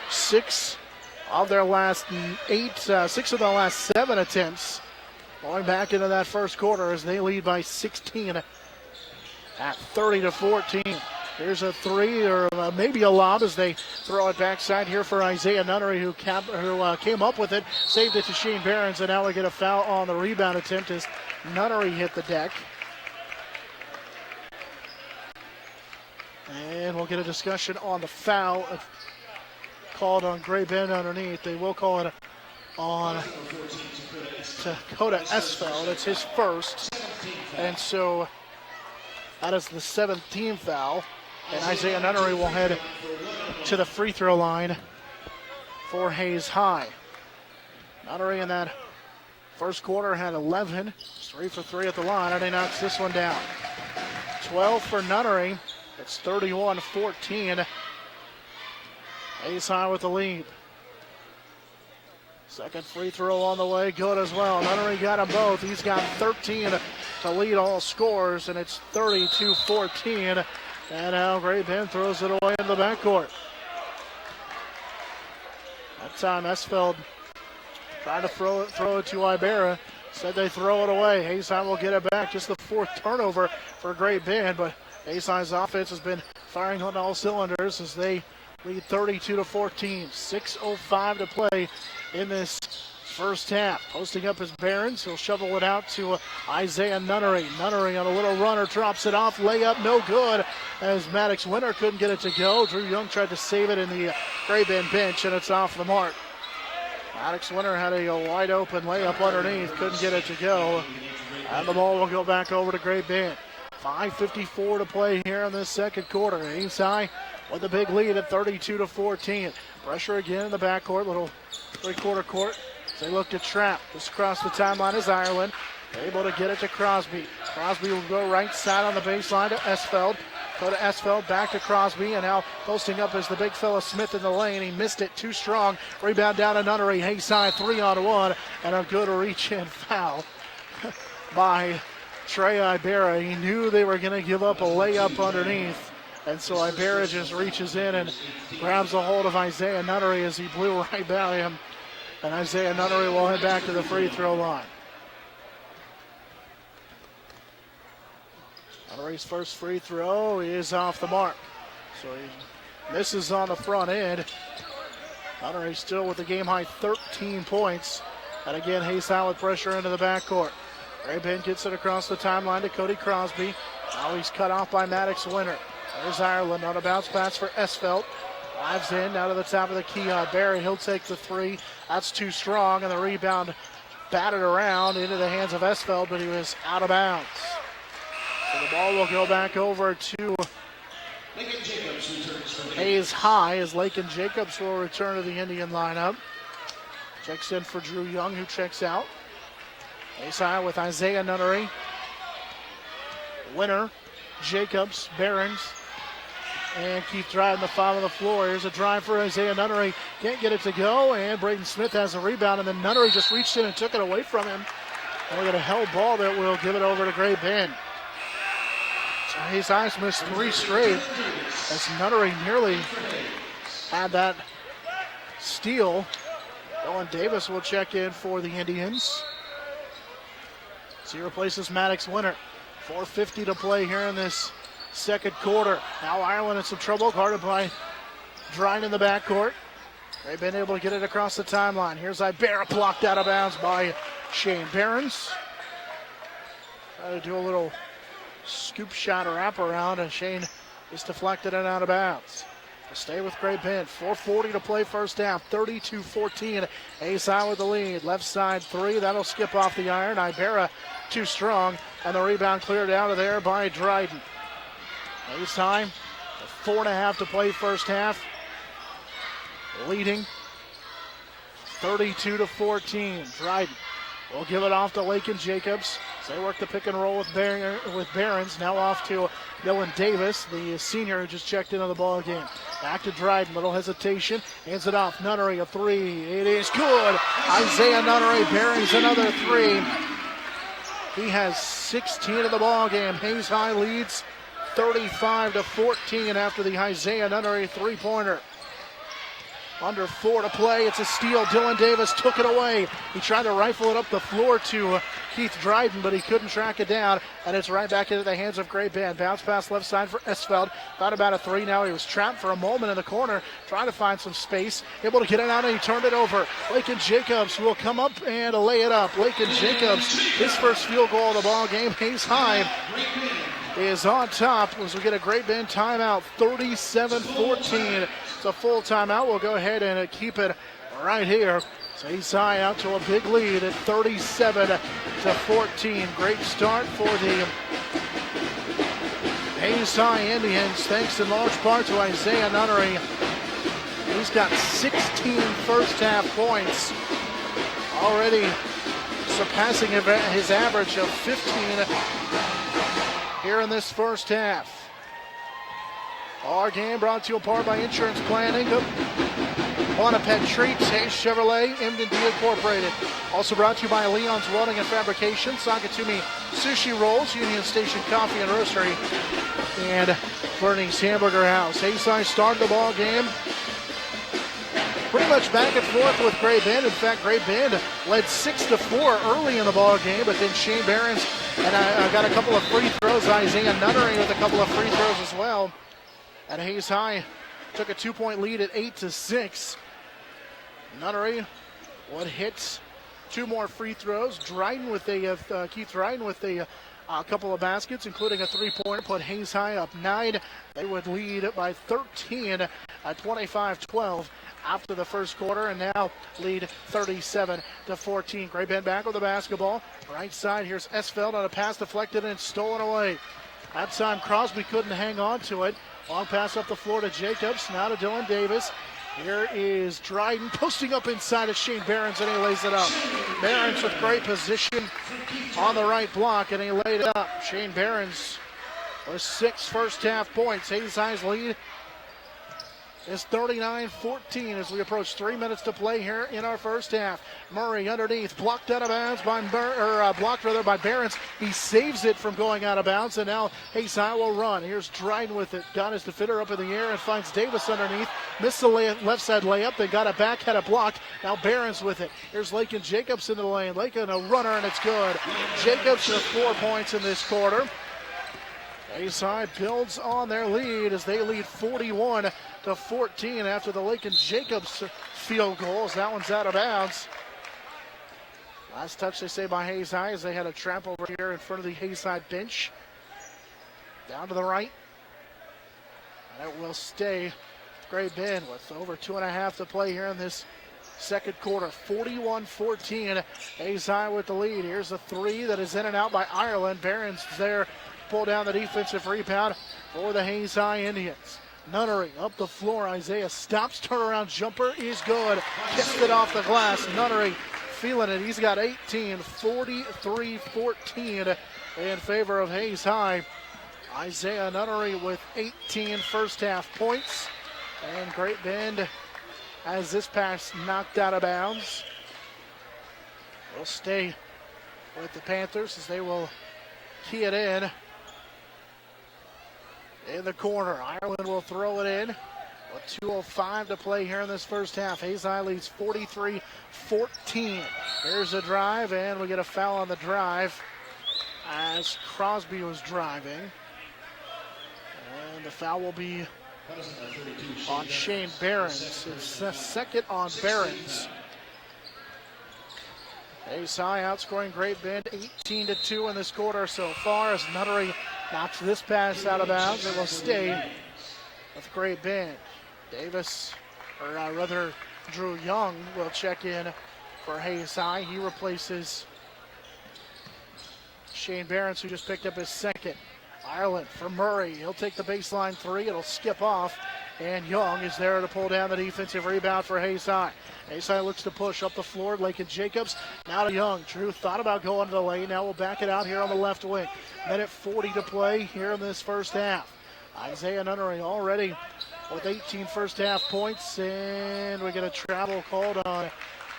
6 of their last 6 of their last 7 attempts. Going back into that first quarter as they lead by 16 at 30-14. Here's a 3 or maybe a lob as they throw it backside here for Isaiah Nunnery, who came up with it, saved it to Shane Behrens, and now we get a foul on the rebound attempt as Nunnery hit the deck. And we'll get a discussion on the foul called on Great Bend underneath. They will call it on Dakota Esfeld. That's his first. And so that is the 7th team foul. And Isaiah Nunnery will head to the free throw line for Hayes High. Nunnery in that first quarter had 11. 3 for 3 at the line, and he knocks this one down. 12 for Nunnery. It's 31-14. Hayes High with the lead. Second free throw on the way, good as well. Nunnery got them both. He's got 13 to lead all scores, and it's 32-14. And now Great Bend throws it away in the backcourt. That time Esfeld Trying to throw it to Ibarra. Said they throw it away. Hayside will get it back. Just the fourth turnover for Great Bend, but Hayside's offense has been firing on all cylinders as they lead 32-14. 6:05 to play in this first half. Posting up his Barons. He'll shovel it out to Isaiah Nunnery. Nunnery on a little runner, drops it off. Layup, no good, as Maddox Winter couldn't get it to go. Drew Young tried to save it in the Great Bend bench, and it's off the mark. Maddox Winter had a wide open layup underneath, couldn't get it to go. And the ball will go back over to Great Bend. 5:54 to play here in this second quarter. Ace High with a big lead at 32-14. Pressure again in the backcourt, little three-quarter court. They look to trap. Just across the timeline is Ireland. Able to get it to Crosby. Crosby will go right side on the baseline to Esfeld. Go to Esfeld, back to Crosby, and now posting up is the big fella Smith in the lane. He missed it, too strong. Rebound down to Nunnery. Hayside 3-on-1, and a good reach-in foul by Trey Ibarra. He knew they were going to give up a layup underneath, and so Ibarra just reaches in and grabs a hold of Isaiah Nunnery as he blew right by him. And Isaiah Nunnery will head back to the free throw line. Nunnery's first free throw is off the mark. So he misses on the front end. Nunnery still with the game high 13 points. And again, Hayside with pressure into the backcourt. Great Bend gets it across the timeline to Cody Crosby. Now he's cut off by Maddox Winter. There's Ireland on a bounce pass for Esfeld. Drives in, now to the top of the key. Barry, he'll take the three. That's too strong, and the rebound batted around into the hands of Esfeld, but he was out of bounds. So the ball will go back over to Hayes High as Lakin Jacobs will return to the Indian lineup. Checks in for Drew Young, who checks out. Hayes High with Isaiah Nunnery. Winner, Jacobs, Barons. And keep driving the foul on the floor. Here's a drive for Isaiah Nunnery. Can't get it to go, and Braden Smith has a rebound, and then Nunnery just reached in and took it away from him. And we got a held ball that will give it over to Great Bend. So Hayes High missed three straight as Nunnery nearly had that steal. Dylan Davis will check in for the Indians. So he replaces Maddox Winter. 4:50 to play here in this second quarter. Now Ireland in some trouble, guarded by Dryden in the backcourt. They've been able to get it across the timeline. Here's Ibarra, blocked out of bounds by Shane Barons. Try to do a little scoop shot or wraparound, and Shane is deflected and out of bounds. To stay with Great Bend. 4:40 to play first half. 32-14. Ace High with the lead. Left side three. That'll skip off the iron. Ibarra too strong, and the rebound cleared out of there by Dryden. Ace High, 4.5 to play first half. Leading 32-14. Dryden will give it off to Lakin Jacobs. They work the pick and roll with Barons. Now off to Dylan Davis, the senior who just checked into the ball game. Back to Dryden, little hesitation. Hands it off. Nunnery, a three. It is good. Isaiah Nunnery buries another three. He has 16 in the ball game. Hayes High leads 35-14 after the Isaiah Nunnery three-pointer. Under 4 to play. It's a steal. Dylan Davis took it away. He tried to rifle it up the floor to Keith Dryden, but he couldn't track it down, and it's right back into the hands of Great Bend. Bounce pass left side for Esfeld. Thought about a three. Now he was trapped for a moment in the corner, trying to find some space. Able to get it out, and he turned it over. Lakin Jacobs will come up and lay it up. Lakin Jacobs, his first field goal of the ball game. Hayes High is on top as we get a Great Bend timeout. 37-14. It's a full timeout. We'll go ahead and keep it right here. So Hayes High out to a big lead at 37-14. Great start for the Hayes High Indians, thanks in large part to Isaiah Nunnery. He's got 16 first half points, already surpassing his average of 15 here in this first half. Our game brought to you in part by Insurance Planning, Quantapet Treats, Hayes Chevrolet, Emden D Incorporated. Also brought to you by Leon's Welding and Fabrication, Sakatumi Sushi Rolls, Union Station Coffee and Roastery, and Bernie's Hamburger House. Hayes High started the ball game pretty much back and forth with Great Bend. In fact, Great Bend led 6-4 early in the ball game, but then Shane Behrens and I got a couple of free throws. Isaiah Nunnery with a couple of free throws as well. And Hayes High took a 2-point lead at 8-6. Nunnery would hit 2 more free throws. Dryden with Keith Dryden with a couple of baskets, including a 3-pointer, put Hayes High up 9. They would lead by 13 at 25-12 after the first quarter, and now lead 37-14. Great Bend back with the basketball. Right side, here's Esfeld on a pass deflected and stolen away. That time Crosby couldn't hang on to it. Long pass up the floor to Jacobs, now to Dylan Davis. Here is Dryden posting up inside of Shane Behrens, and he lays it up. Behrens with great position on the right block, and he laid it up. Shane Behrens with 6 first-half points. Hayes High's lead is 39-14 as we approach 3 minutes to play here in our first half. Murray underneath, blocked out of bounds by by Behrens. He saves it from going out of bounds, and now Hayes High will run. Here's Dryden with it. Got his defender up in the air and finds Davis underneath. Missed the left side layup. They got it back, had it blocked. Now Behrens with it. Here's Lakin Jacobs in the lane. Lakin a runner, and it's good. Jacobs with 4 points in this quarter. Hayes High builds on their lead as they lead 41-14 after the Lakin Jacobs field goals. That one's out of bounds. Last touch, they say, by Hayes High as they had a trap over here in front of the Hayes High bench. Down to the right. And it will stay Great Bend with over 2.5 to play here in this second quarter. 41-14. Hayes High with the lead. Here's a 3 that is in and out by Ireland. Behrens there. Pull down the defensive rebound for the Hayes High Indians. Nunnery up the floor. Isaiah stops. Turnaround jumper is good. Kissed it off the glass. Nunnery feeling it. He's got 18. 43-14 in favor of Hayes High. Isaiah Nunnery with 18 first half points. And Great Bend has this pass knocked out of bounds. We'll stay with the Panthers as they will key it in the corner. Ireland will throw it in with 2:05 to play here in this first half. Hayes High leads 43-14. Here's a drive, and we get a foul on the drive as Crosby was driving. And the foul will be on Shane Behrens. It's the second on Behrens. Hayes High outscoring Great Bend 18-2 in this quarter so far as Nunnery knocks this pass out of bounds. It will stay with Great Bend. Drew Young will check in for Hayes High. He replaces Shane Behrens, who just picked up his second. Ireland for Murray. He'll take the baseline 3. It'll skip off. And Young is there to pull down the defensive rebound for Hayes High. Hayes High looks to push up the floor. Lakin Jacobs now to Young. Drew thought about going to the lane. Now we'll back it out here on the left wing. Minute 40 to play here in this first half. Isaiah Nunnery already with 18 first half points. And we get a travel called on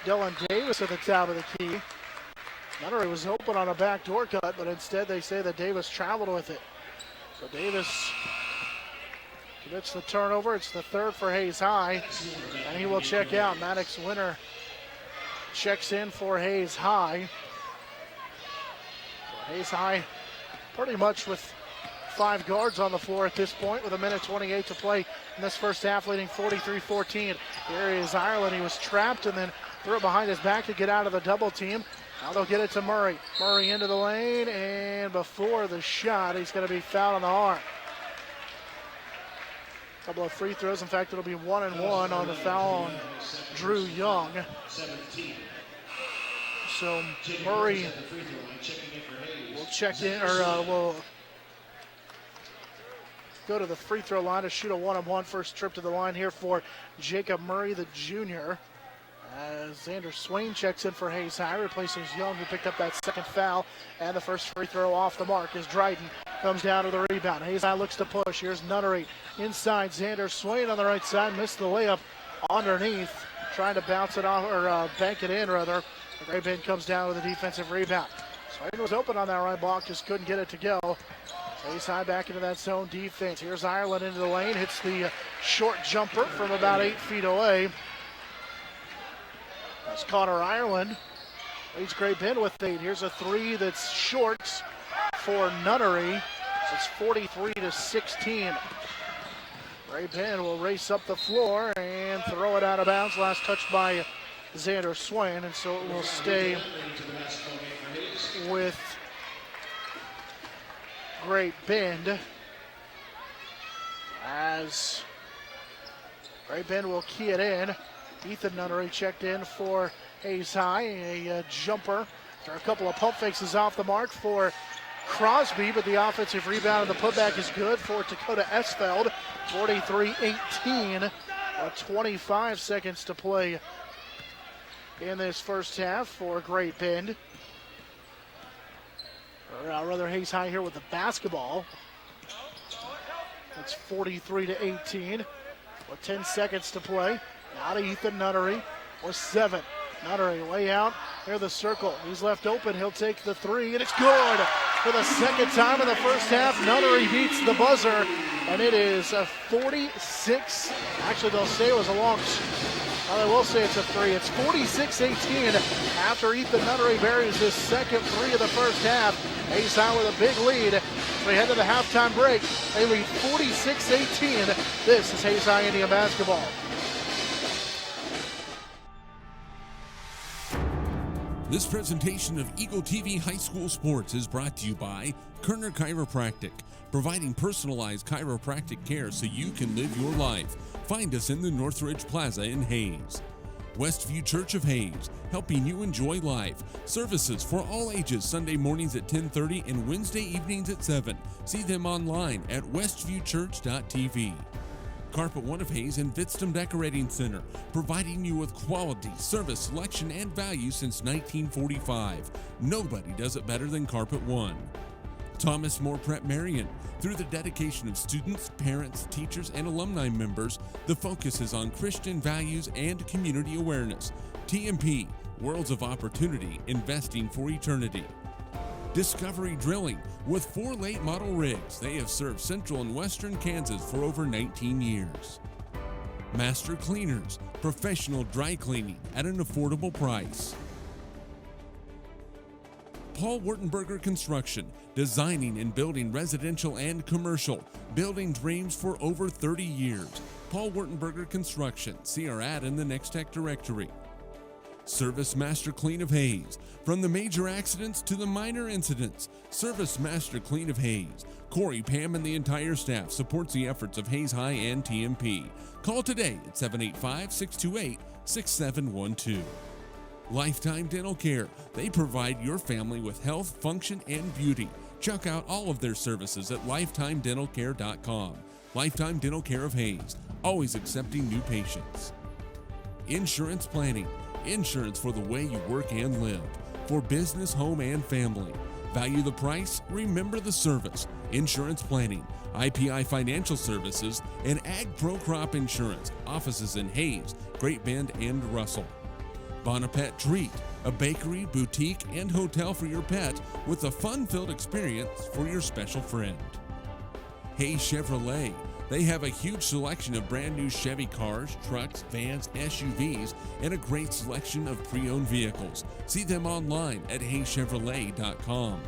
Dylan Davis at the top of the key. Nunnery was open on a backdoor cut, but instead they say that Davis traveled with it. So Davis commits the turnover. It's the third for Hayes High, and he will check out. Maddox Winter checks in for Hayes High. So Hayes High pretty much with 5 guards on the floor at this point with 1:28 to play in this first half, leading 43-14. Here is Ireland. He was trapped and then threw it behind his back to get out of the double team. Now they'll get it to Murray. Murray into the lane, and before the shot, he's going to be fouled on the arm. Couple of free throws. In fact, it'll be 1-1 on the foul on Drew Young. So Murray will check in, or will go to the free throw line to shoot a 1-on-1. First trip to the line here for Jacob Murray, the junior. As Xander Swain checks in for Hayes High, replaces Young, who picked up that second foul. And the first free throw off the mark as Dryden comes down to the rebound. Hayes High looks to push. Here's Nunnery inside. Xander Swain on the right side, missed the layup underneath, trying to bounce it off, or bank it in rather. The Great Bend comes down with a defensive rebound. Swain was open on that right block, just couldn't get it to go. Hayes High back into that zone defense. Here's Ireland into the lane, hits the short jumper from about 8 feet away. As Connor Ireland leads Great Bend with 8. Here's a three that's short for Nunnery. So it's 43-16. Great Bend will race up the floor and throw it out of bounds. Last touched by Xander Swain, and so it will stay with Great Bend as Great Bend will key it in. Ethan Nunnery checked in for Hayes High. A jumper after a couple of pump fakes off the mark for Crosby, but the offensive rebound and the putback is good for Dakota Esfeld. 43-18, 25 seconds to play in this first half for Great Bend. Or rather, Hayes High here with the basketball. It's 43-18 with 10 seconds to play. Now to Ethan Nunnery with 7. Nunnery way out near the circle. He's left open. He'll take the three, and it's good. For the second time in the first half, Nunnery beats the buzzer, and it is a 46. Actually, they'll say it was a long. Well, they will say it's a three. It's 46-18 after Ethan Nunnery buries his second three of the first half. Hayes High with a big lead. As we head to the halftime break, they lead 46-18. This is Hayes High Indian basketball. This presentation of Eagle TV High School Sports is brought to you by Kerner Chiropractic, providing personalized chiropractic care so you can live your life. Find us in the Northridge Plaza in Hayes. Westview Church of Hayes, helping you enjoy life. Services for all ages, Sunday mornings at 10:30 and Wednesday evenings at 7. See them online at westviewchurch.tv. Carpet One of Hayes and Vitstum Decorating Center, providing you with quality, service, selection, and value since 1945. Nobody does it better than Carpet One. Thomas More Prep Marion. Through the dedication of students, parents, teachers, and alumni members, the focus is on Christian values and community awareness. TMP, Worlds of Opportunity, Investing for Eternity. Discovery Drilling. With 4 late model rigs, they have served central and western Kansas for over 19 years. Master Cleaners, professional dry cleaning at an affordable price. Paul Wurtenberger Construction, designing and building residential and commercial, building dreams for over 30 years. Paul Wurtenberger Construction, see our ad in the Next Tech directory. Service Master Clean of Hayes. From the major accidents to the minor incidents, Service Master Clean of Hayes. Corey, Pam, and the entire staff supports the efforts of Hayes High and TMP. Call today at 785-628-6712. Lifetime Dental Care. They provide your family with health, function, and beauty. Check out all of their services at lifetimedentalcare.com. Lifetime Dental Care of Hayes, always accepting new patients. Insurance Planning. Insurance for the way you work and live. For business, home, and family. Value the price, remember the service. Insurance Planning, IPI Financial Services, and Ag Pro Crop Insurance. Offices in Hayes, Great Bend, and Russell. Bonapet Treat, a bakery, boutique, and hotel for your pet with a fun-filled experience for your special friend. Hayes Chevrolet. They have a huge selection of brand new Chevy cars, trucks, vans, SUVs, and a great selection of pre-owned vehicles. See them online at hayschevrolet.com.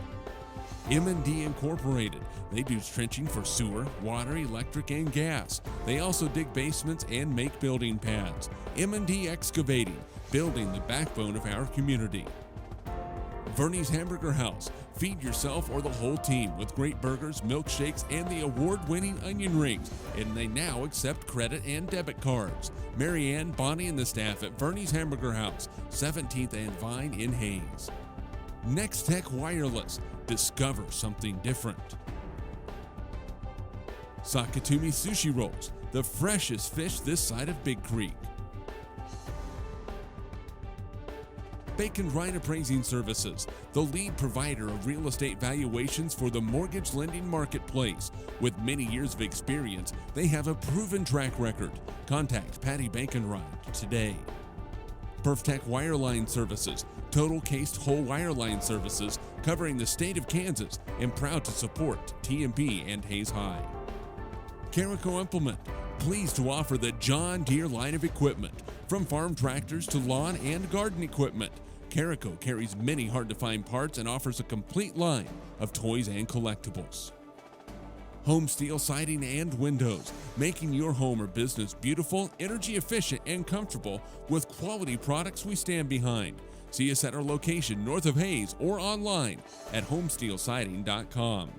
M&D Incorporated. They do trenching for sewer, water, electric, and gas. They also dig basements and make building pads. M&D Excavating, building the backbone of our community. Verney's Hamburger House. Feed yourself or the whole team with great burgers, milkshakes, and the award-winning onion rings. And they now accept credit and debit cards. Marianne, Bonnie, and the staff at Verney's Hamburger House, 17th and Vine in Hayes. Next Tech Wireless. Discover something different. Sakatumi Sushi Rolls. The freshest fish this side of Big Creek. Bacon Ryan Appraising Services, the lead provider of real estate valuations for the mortgage lending marketplace. With many years of experience, they have a proven track record. Contact Patty Bacon-Ryan today. PerfTech Wireline Services, total cased whole wireline services covering the state of Kansas, and proud to support TMP and Hayes High. Carico Implement, Pleased to offer the John Deere line of equipment. From farm tractors to lawn and garden equipment, Carico carries many hard-to-find parts and offers a complete line of toys and collectibles. Home steel siding and windows, making your home or business beautiful, energy efficient, and comfortable with quality products we stand behind. See us at our location north of Hayes or online at homesteelsiding.com.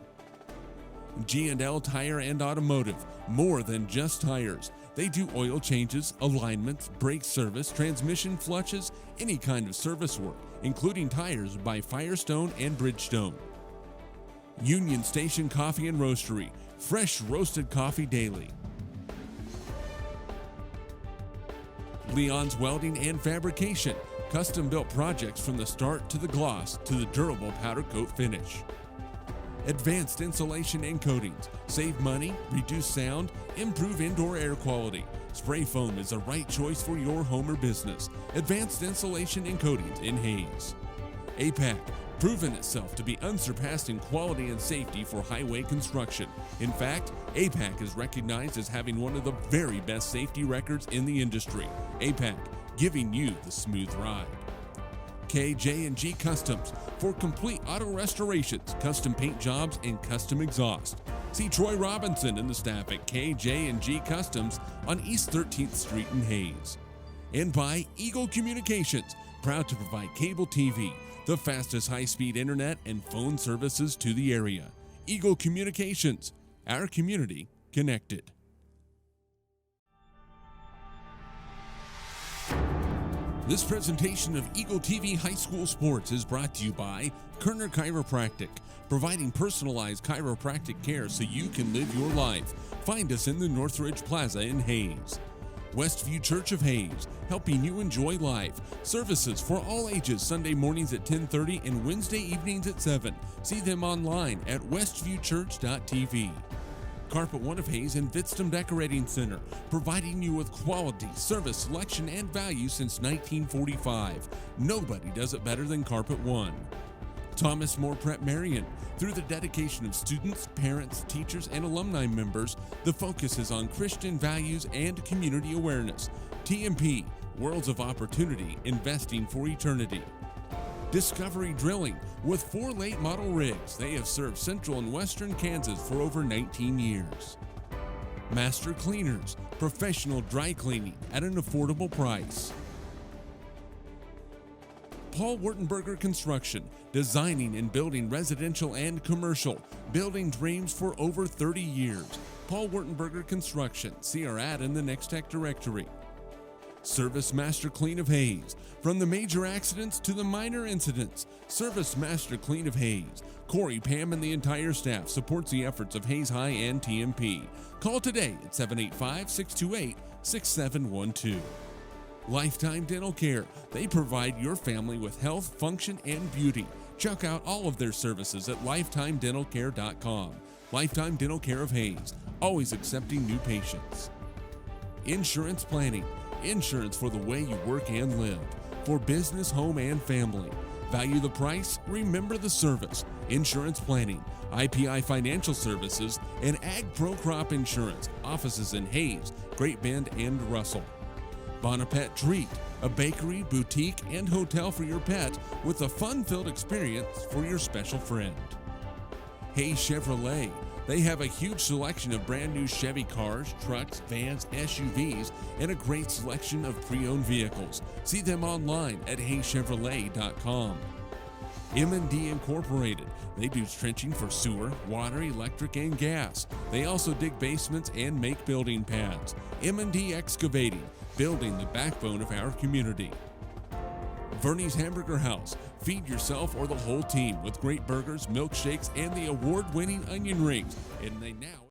G&L Tire and Automotive, more than just tires. They do oil changes, alignments, brake service, transmission flushes, any kind of service work, including tires by Firestone and Bridgestone. Union Station Coffee and Roastery, fresh roasted coffee daily. Leon's Welding and Fabrication, custom-built projects from the start to the gloss to the durable powder coat finish. Advanced Insulation and Coatings, save money, reduce sound, improve indoor air quality. Spray foam is the right choice for your home or business. Advanced Insulation and Coatings in Hayes. APAC, proven itself to be unsurpassed in quality and safety for highway construction. In fact, APAC is recognized as having one of the very best safety records in the industry. APAC, giving you the smooth ride. KJ&G Customs, for complete auto restorations, custom paint jobs, and custom exhaust. See Troy Robinson and the staff at KJ&G Customs on East 13th Street in Hayes. And by Eagle Communications, proud to provide cable TV, the fastest high-speed internet and phone services to the area. Eagle Communications, our community connected. This presentation of Eagle TV High School Sports is brought to you by Kerner Chiropractic, providing personalized chiropractic care so you can live your life. Find us in the Northridge Plaza in Hayes. Westview Church of Hayes, helping you enjoy life. Services for all ages, Sunday mornings at 10:30 and Wednesday evenings at 7. See them online at westviewchurch.tv. Carpet One of Hayes and Vitstum Decorating Center, providing you with quality, service, selection, and value since 1945. Nobody does it better than Carpet One. Thomas More Prep Marion, through the dedication of students, parents, teachers, and alumni members, the focus is on Christian values and community awareness. TMP, Worlds of Opportunity, Investing for Eternity. Discovery Drilling, with 4 late model rigs. They have served central and western Kansas for over 19 years. Master Cleaners, professional dry cleaning at an affordable price. Paul Wurtenberger Construction, designing and building residential and commercial, building dreams for over 30 years. Paul Wurtenberger Construction, see our ad in the Next Tech directory. Service Master Clean of Hayes, from the major accidents to the minor incidents. Service Master Clean of Hayes. Corey, Pam, and the entire staff supports the efforts of Hayes High and TMP. Call today at 785-628-6712. Lifetime Dental Care. They provide your family with health, function, and beauty. Check out all of their services at lifetimedentalcare.com. Lifetime Dental Care of Hayes, always accepting new patients. Insurance Planning. Insurance for the way you work and live. For business, home, and family. Value the price, remember the service. Insurance Planning, IPI Financial Services, and Ag Pro Crop Insurance. Offices in Hayes, Great Bend, and Russell. Bonapet Treat, a bakery, boutique, and hotel for your pet with a fun-filled experience for your special friend. Hayes Chevrolet. They have a huge selection of brand new Chevy cars, trucks, vans, SUVs, and a great selection of pre-owned vehicles. See them online at hayschevrolet.com. M&D Incorporated. They do trenching for sewer, water, electric, and gas. They also dig basements and make building pads. M&D Excavating, building the backbone of our community. Verney's Hamburger House. Feed yourself or the whole team with great burgers, milkshakes, and the award-winning onion rings. And they now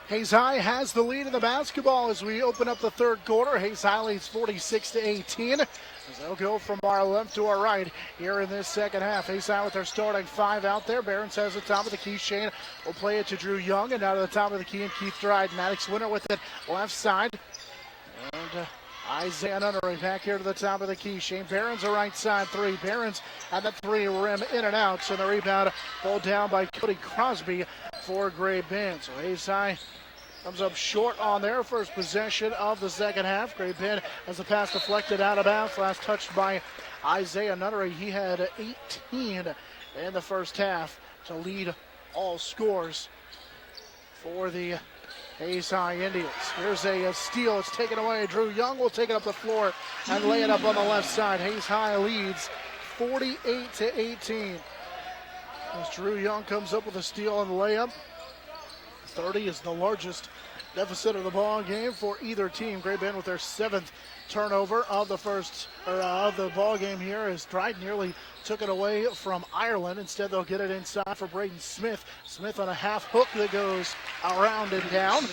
Hayes High has the lead in the basketball as we open up the third quarter. Hayes High leads 46-18. As they'll go from our left to our right here in this second half. Hayes High with their starting five out there. Barons has the top of the key. Shane will play it to Drew Young, and now to the top of the key and Keith Dryden. Maddox Winter with it left side. And Isaiah Nunnery back here to the top of the key. Shane Barons a right side three. Barons at the three rim in and out. So the rebound pulled down by Cody Crosby for Great Bend. So Hayes High comes up short on their first possession of the second half. Great Bend has the pass deflected out of bounds. Last touched by Isaiah Nunnery. He had 18 in the first half to lead all scores for the Hayes High Indians. Here's a steal. It's taken away. Drew Young will take it up the floor and lay it up on the left side. Hayes High leads 48-18. As Drew Young comes up with a steal and layup. 30 is the largest deficit of the ball game for either team. Great Bend with their seventh turnover of the ball game here as Dryden nearly took it away from Ireland. Instead, they'll get it inside for Braden Smith. Smith on a half hook that goes around and down.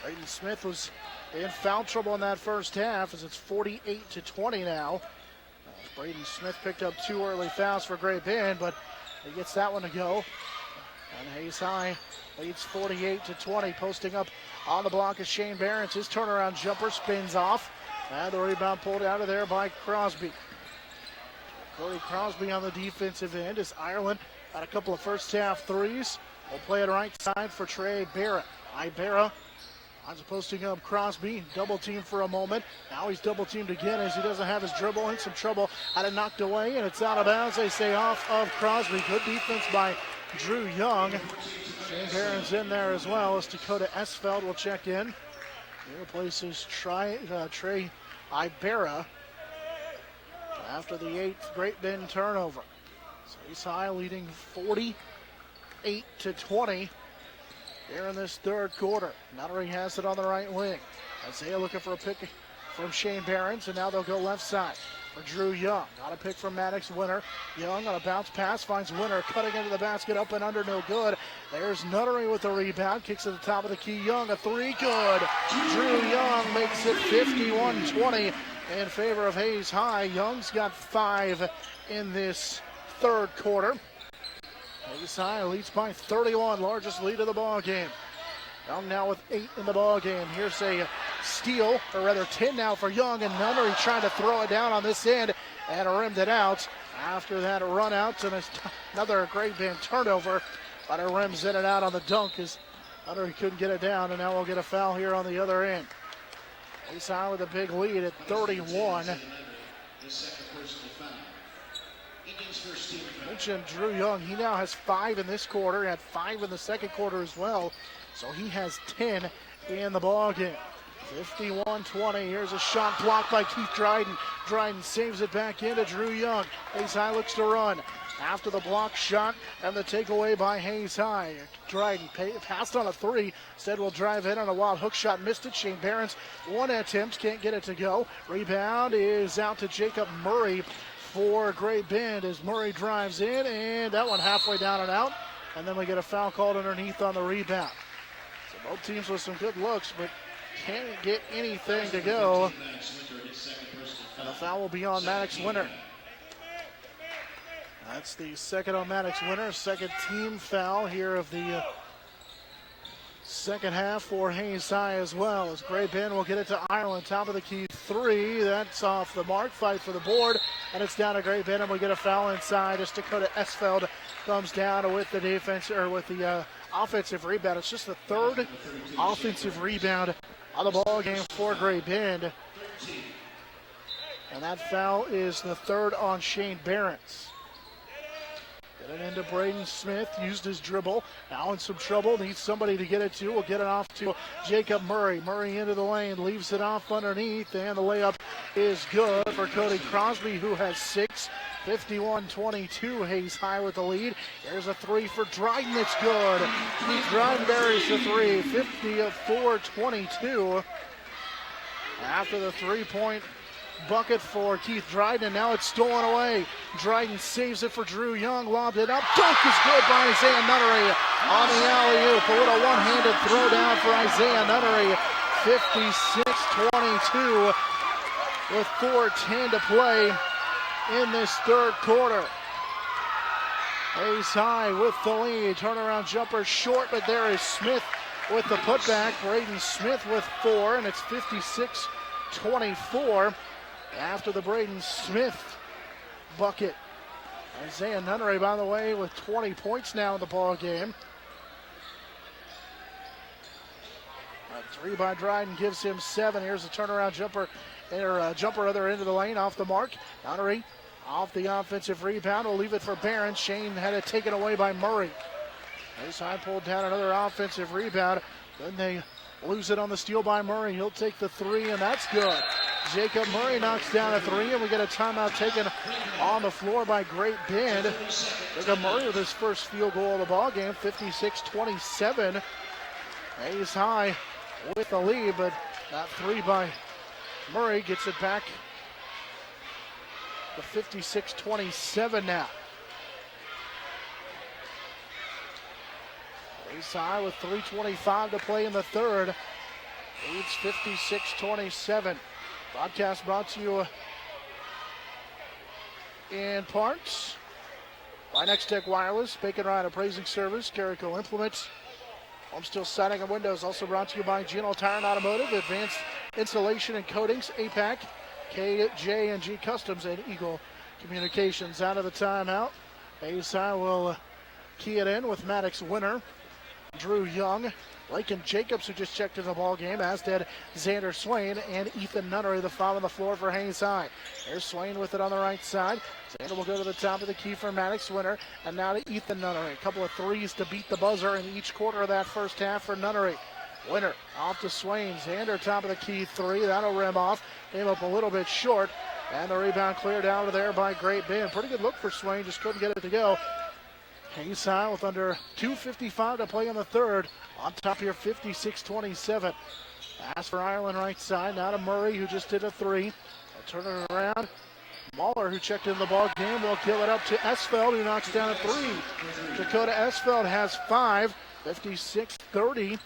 Braden Smith was in foul trouble in that first half as it's 48-20 now. Braden Smith picked up two early fouls for Great Bend, but he gets that one to go. And Hayes High leads 48-20. Posting up on the block is Shane Barons. His turnaround jumper spins off. And the rebound pulled out of there by Crosby. Cody Crosby on the defensive end as Ireland had a couple of first half threes. We'll play it right side for Trey Barrett. Ibarra as posting up Crosby. Double team for a moment. Now he's double teamed again as he doesn't have his dribble. In some trouble. Had it knocked away and it's out of bounds. They say off of Crosby. Good defense by Drew Young. Shane Barron's in there as well as Dakota Esfeld will check in. He replaces Trey Ibarra after the eighth Great Bend turnover. So Hayes High leading 48-20 here in this third quarter. Nunnery has it on the right wing. Isaiah looking for a pick from Shane Barons, and now they'll go left side for Drew Young. Got a pick from Maddox Winter. Young on a bounce pass, finds Winter cutting into the basket, up and under, no good. There's Nunnery with the rebound, kicks at the top of the key. Young, a three, good. Drew Young makes it 51-20 in favor of Hayes High. Young's got 5 in this third quarter. Hayes High leads by 31, largest lead of the ball game. Young now with 8 in the ball game. Here's a steal, or rather 10 now for Young, and Nunnery trying to throw it down on this end and rimmed it out. After that run out, and another Great Bend turnover, but it rims in and out on the dunk as Nunnery couldn't get it down, and now we'll get a foul here on the other end. Hayes High with a big lead at 31. Mentioned Drew Young, he now has 5 in this quarter. He had 5 in the second quarter as well. So he has 10 in the ball game. 51-20. Here's a shot blocked by Keith Dryden. Dryden saves it back into Drew Young. Hayes High looks to run. After the block shot and the takeaway by Hayes High. Dryden passed on a 3. Instead will drive in on a wild hook shot. Missed it. Shane Barons, 1 attempt. Can't get it to go. Rebound is out to Jacob Murray for Great Bend as Murray drives in. And that one halfway down and out. And then we get a foul called underneath on the rebound. So both teams with some good looks, but can't get anything to go. And the foul will be on Maddox Winter. That's the second on Maddox Winter, second team foul here of the second half for Hayes High as well. As Great Bend will get it to Ireland, top of the key 3. That's off the mark, fight for the board, and it's down to Great Bend, and we get a foul inside as Dakota Esfeld comes down with the defense, or with the offensive rebound. It's just the third offensive rebound on the ball game for Great Bend. And that foul is the third on Shane Barons. Get it into Braden Smith, used his dribble. Now in some trouble, needs somebody to get it to. We'll get it off to Jacob Murray. Murray into the lane, leaves it off underneath, and the layup is good for Cody Crosby, who has 6. 51-22, Hayes High with the lead. There's a 3 for Dryden, it's good. Dryden buries the 3, 54-22. After the 3-point bucket for Keith Dryden, and now it's stolen away. Dryden saves it for Drew Young, lobbed it up. Dunk is good by Isaiah Nunnery on the alley-oop. A little one-handed throw down for Isaiah Nunnery. 56-22 with 4:10 to play in this third quarter. Hayes High with the lead. Turnaround jumper short, but there is Smith with the putback. Braden Smith with 4, and it's 56-24 after the Braden Smith bucket. Isaiah Nunnery, by the way, with 20 points now in the ball game. A 3 by Dryden gives him 7. Here's a turnaround jumper, other end of the lane, off the mark. Nunnery off the offensive rebound. Will leave it for Barron. Shane had it taken away by Murray. Hayes High pulled down another offensive rebound. Then they lose it on the steal by Murray. He'll take the 3, and that's good. Jacob Murray knocks down a 3, and we get a timeout taken on the floor by Great Bend. Jacob Murray with his first field goal of the ball game, 56-27. Hayes High with the lead, but that 3 by Murray gets it back to 56-27 now. Hayes High with 3:25 to play in the third. Leads 56-27. Broadcast brought to you in parts by Next Tech Wireless, Bacon Ryan Appraising Service, Carico Implements, Home Steel Siding and Windows. Also brought to you by Gino Tire and Automotive, Advanced Installation and Coatings, APAC, KJ&G Customs, and Eagle Communications. Out of the timeout, Hayes High will key it in with Maddox Winter, Drew Young, Lakin Jacobs, who just checked into the ball game, as did Xander Swain and Ethan Nunnery, the foul on the floor for Hayes High. Here's Swain with it on the right side. Xander will go to the top of the key for Maddox Winter, and now to Ethan Nunnery. A couple of threes to beat the buzzer in each quarter of that first half for Nunnery. Winter off to Swain. Xander top of the key 3. That'll rim off. Came up a little bit short, and the rebound cleared out of there by Great Bend. Pretty good look for Swain, just couldn't get it to go. Hayes High with under 2:55 to play in the third. On top here, 56-27. Pass for Ireland right side. Now to Murray, who just did a 3. They'll turn it around. Mahler, who checked in the ball game, will give it up to Esfeld, who knocks down a 3. Dakota Esfeld has 5. 56-30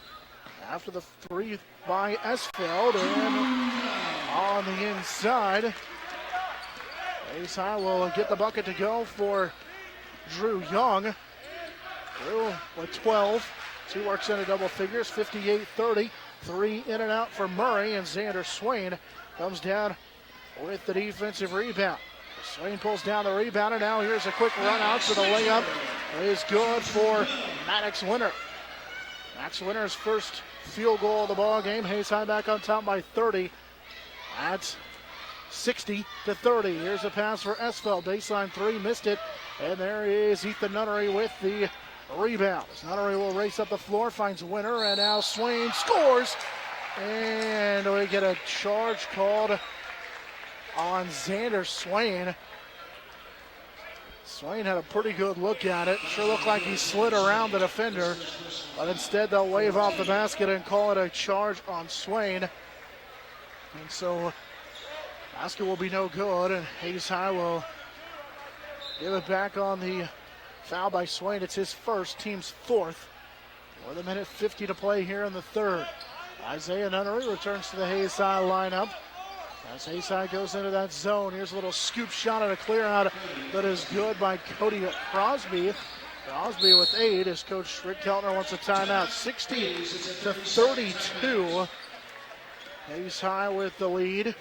after the 3 by Esfeld. And on the inside, Hayes High will get the bucket to go for Drew Young. Drew with 12. 2 works into double figures, 58-30. 3 in and out for Murray, and Xander Swain comes down with the defensive rebound. Swain pulls down the rebound, and now here's a quick run out to the layup. It is good for Maddox Winter. Max Winter's first field goal of the ball game. Hayes High back on top by 30. That's 60-30. Here's a pass for Esfeld. Baseline 3, missed it. And there is Ethan Nunnery with the rebound. Nunnery will race up the floor, finds Winter, and now Swain scores. And we get a charge called on Xander Swain. Swain had a pretty good look at it. Sure looked like he slid around the defender, but instead they'll wave off the basket and call it a charge on Swain. And so basket will be no good, and Hayes High will give it back on the foul by Swain. It's his first, team's 4th. With a minute 50 to play here in the third. Isaiah Nunnery returns to the Hayes High lineup. As Hayes High goes into that zone, here's a little scoop shot and a clear out that is good by Cody Crosby. Crosby with 8 as Coach Rick Keltner wants a timeout. 60-32. Hayes High with the lead.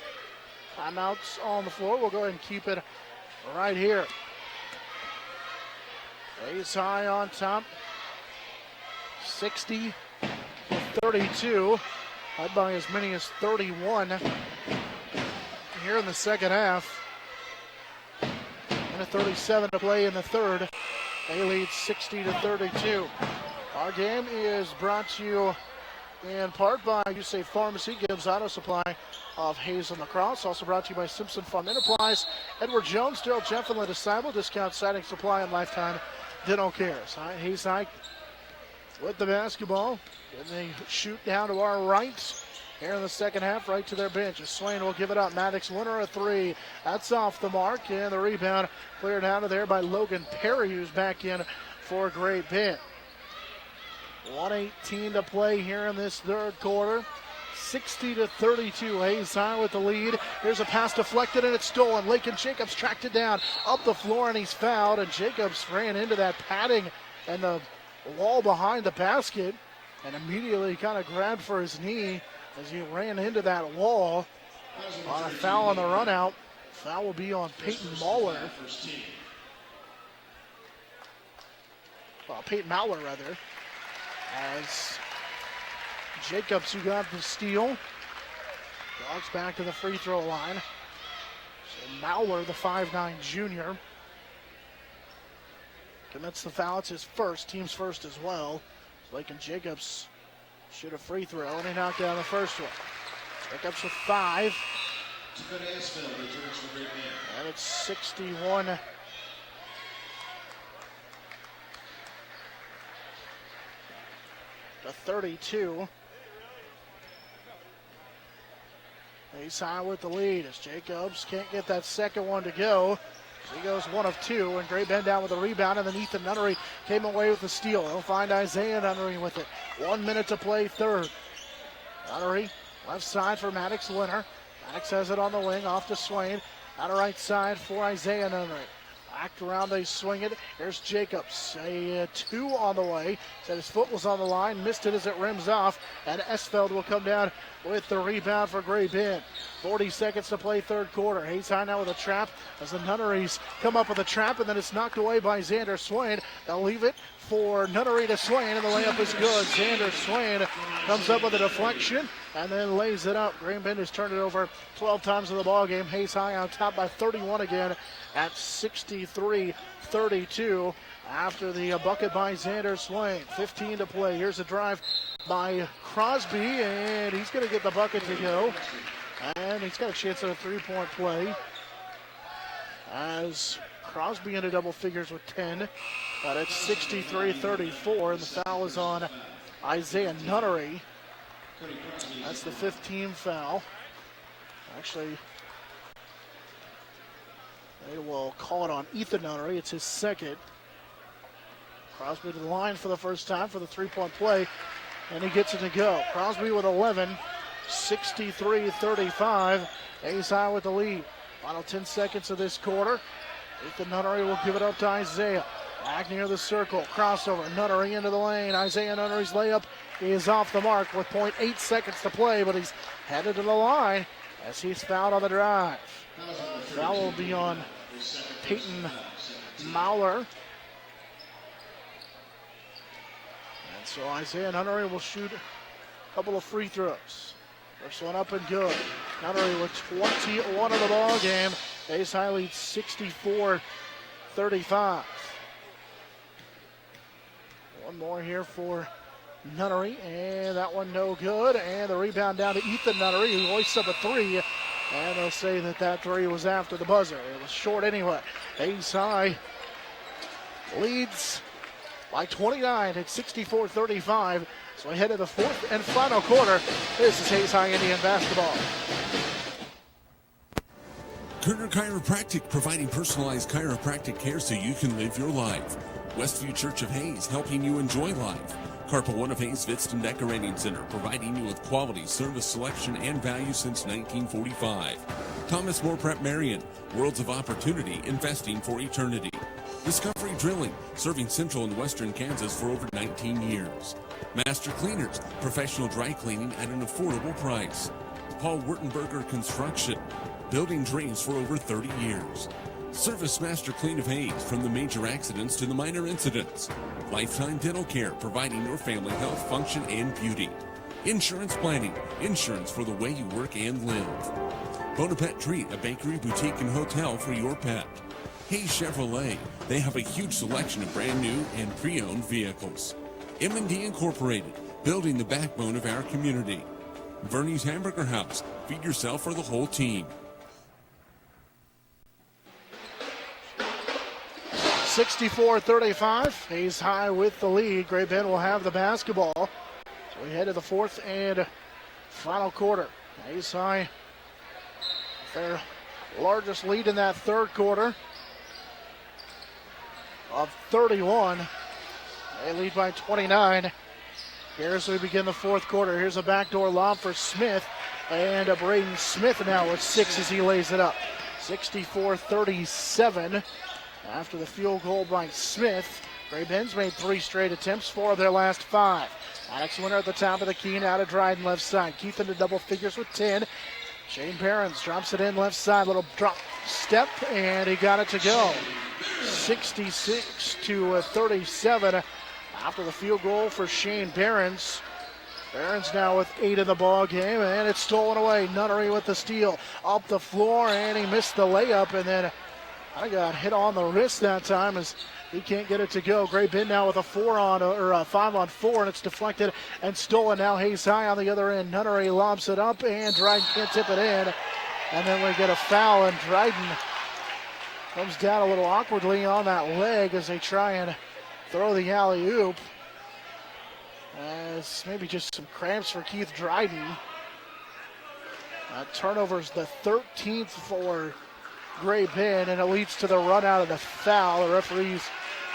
Timeouts on the floor. We'll go ahead and keep it right here. Hayes High on top. 60-32. Led by as many as 31 here in the second half. Minute 37 to play in the third. They lead 60-32. Our game is brought to you in part by USA Pharmacy, Gibbs Auto Supply of Hazen Lacrosse. Also brought to you by Simpson Farm Enterprise, Edward Jones, Daryl Jeff, and Disciple, Discount Siding Supply, and Lifetime Dental Care. Hayes High with the basketball. And they shoot down to our right. here in the second half, right to their bench. Swain will give it up. Maddox winner a three. That's off the mark, and the rebound cleared out of there by Logan Perry, who's back in for Great Bend. 1:18 to play here in this third quarter. 60-32. Hayes High with the lead. Here's a pass deflected and it's stolen. Lakin Jacobs tracked it down up the floor and he's fouled. And Jacobs ran into that padding and the wall behind the basket and immediately kind of grabbed for his knee as he ran into that wall. On a foul on the run out. Foul will be on Peyton Mauler. Well, Peyton Mauler rather. As Jacobs, who got the steal, walks back to the free throw line. So Mauler, the 5'9 junior, commits the foul. It's his first, team's first as well. So Lakin Jacobs shoot a free throw, and he knocked down the first one. Jacobs with 5. And it's 61. 32. Hayes High with the lead as Jacobs can't get that second one to go. He goes 1 of 2, and Great Bend down with a rebound, and then Ethan Nunnery came away with the steal. He'll find Isaiah Nunnery with it. 1 minute to play third. Nunnery, left side for Maddox Winter. Maddox has it on the wing, off to Swain. On the right side for Isaiah Nunnery. Back around, they swing it. Here's Jacobs. A 2 on the way. Said his foot was on the line. Missed it as it rims off. And Esfeld will come down with the rebound for Great Bend. 40 seconds to play third quarter. Hayes High now with a trap as the Nunnerys come up with a trap. And then it's knocked away by Xander Swain. They'll leave it for Nunnery to Swain. And the layup is good. Xander Swain comes up with a deflection and then lays it up. Great Bend has turned it over 12 times in the ball game. Hayes High on top by 31 again at 63-32 after the bucket by Xander Swain. 15 to play. Here's a drive by Crosby, and he's going to get the bucket to go. And he's got a chance at a three-point play as Crosby into double figures with 10. But it's 63-34, and the foul is on Isaiah Nunnery. That's the 15th foul. Actually, they will call it on Ethan Nunnery. It's his second. Crosby to the line for the first time for the three-point play, and he gets it to go. Crosby with 11, 63-35. Hayes High with the lead. Final 10 seconds of this quarter. Ethan Nunnery will give it up to Isaiah. Back near the circle, crossover, Nunnery into the lane. Isaiah Nunnery's layup is off the mark with 0.8 seconds to play, but he's headed to the line as he's fouled on the drive. Foul will be on Peyton Mauler. And so Isaiah Nunnery will shoot a couple of free throws. First one up and good. Nunnery with 21 of the ball game. Hayes High leads 64-35. One more here for Nunnery, and that one no good. And the rebound down to Ethan Nunnery, who hoists up a 3. And they'll say that that 3 was after the buzzer. It was short anyway. Hayes High leads by 29 at 64-35. So ahead of the fourth and final quarter, this is Hayes High Indian basketball. Kerner Chiropractic, providing personalized chiropractic care so you can live your life. Westview Church of Hayes, helping you enjoy life. Carpa One of Hayes Vitston Decorating Center, providing you with quality, service, selection, and value since 1945. Thomas More Prep Marion, Worlds of Opportunity, investing for eternity. Discovery Drilling, serving central and western Kansas for over 19 years. Master Cleaners, professional dry cleaning at an affordable price. Paul Wurtenberger Construction, building dreams for over 30 years. Service Master Clean of Hayes, from the major accidents to the minor incidents. Lifetime Dental Care, providing your family health, function, and beauty. Insurance Planning, insurance for the way you work and live. Bonaparte Treat, a bakery, boutique, and hotel for your pet. Hayes Chevrolet, they have a huge selection of brand new and pre-owned vehicles. M&D Incorporated, building the backbone of our community. Verney's Hamburger House, feed yourself or the whole team. 64-35, Hayes High with the lead. Great Bend will have the basketball. So we head to the fourth and final quarter. Hayes High, their largest lead in that third quarter of 31. They lead by 29. Here as we begin the fourth quarter. Here's a backdoor lob for Smith. And Braden Smith now with 6 as he lays it up. 64-37 after the field goal by Smith. Gray Ben's made 3 straight attempts, 4 of their last 5. Maddox Winter at the top of the key, now to Dryden left side. Keith into double figures with 10. Shane Perrins drops it in left side, little drop step, and he got it to go. 66-37 after the field goal for Shane Perrins. Perrins now with 8 in the ball game, and it's stolen away. Nunnery with the steal up the floor, and he missed the layup, and then I got hit on the wrist that time as he can't get it to go. Gray Bend now with a 5-on-4, and it's deflected and stolen. Now Hayes High on the other end. Nunnery lobs it up, and Dryden can't tip it in. And then we get a foul, and Dryden comes down a little awkwardly on that leg as they try and throw the alley-oop. It's maybe just some cramps for Keith Dryden. Turnover's the 13th for Gray Bend, and it leads to the run out of the foul. The referee's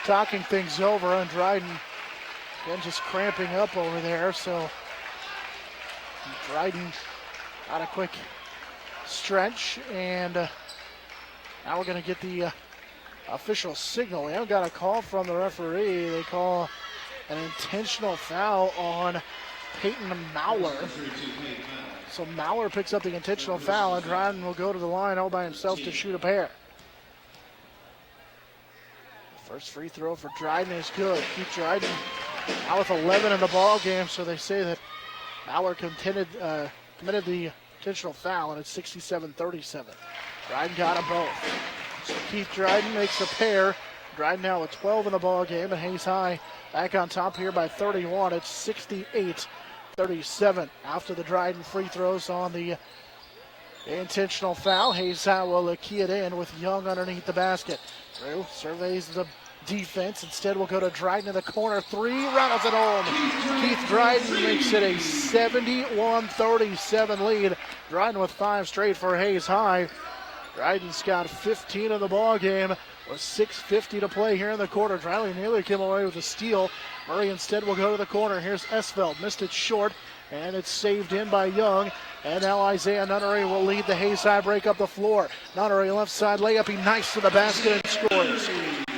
talking things over, and Dryden again just cramping up over there. So Dryden got a quick stretch, and now we're going to get the official signal. We haven't got a call from the referee. They call an intentional foul on Peyton Mauler. So Mauler picks up the intentional foul, and Dryden will go to the line all by himself to shoot a pair. The first free throw for Dryden is good. Keith Dryden now with 11 in the ball game, so they say that Mauler committed the intentional foul, and it's 67-37. Dryden got them both. So Keith Dryden makes a pair. Dryden now with 12 in the ball game, and Hayes High back on top here by 31. It's 68-37 after the Dryden free throws on the intentional foul. Hayes High will key it in with Young underneath the basket. Drew surveys the defense. Instead, we'll go to Dryden in the corner. 3, rattles it home. Keith Dryden makes it a 71-37 lead. Dryden with 5 straight for Hayes High. Dryden's got 15 in the ball game with 6:50 to play here in the quarter. Dryden nearly came away with a steal. Murray instead will go to the corner. Here's Esfeld, missed it short, and it's saved in by Young. And now Isaiah Nunnery will lead the Hayes High break up the floor. Nunnery left side layup, he knifes to the basket and scores.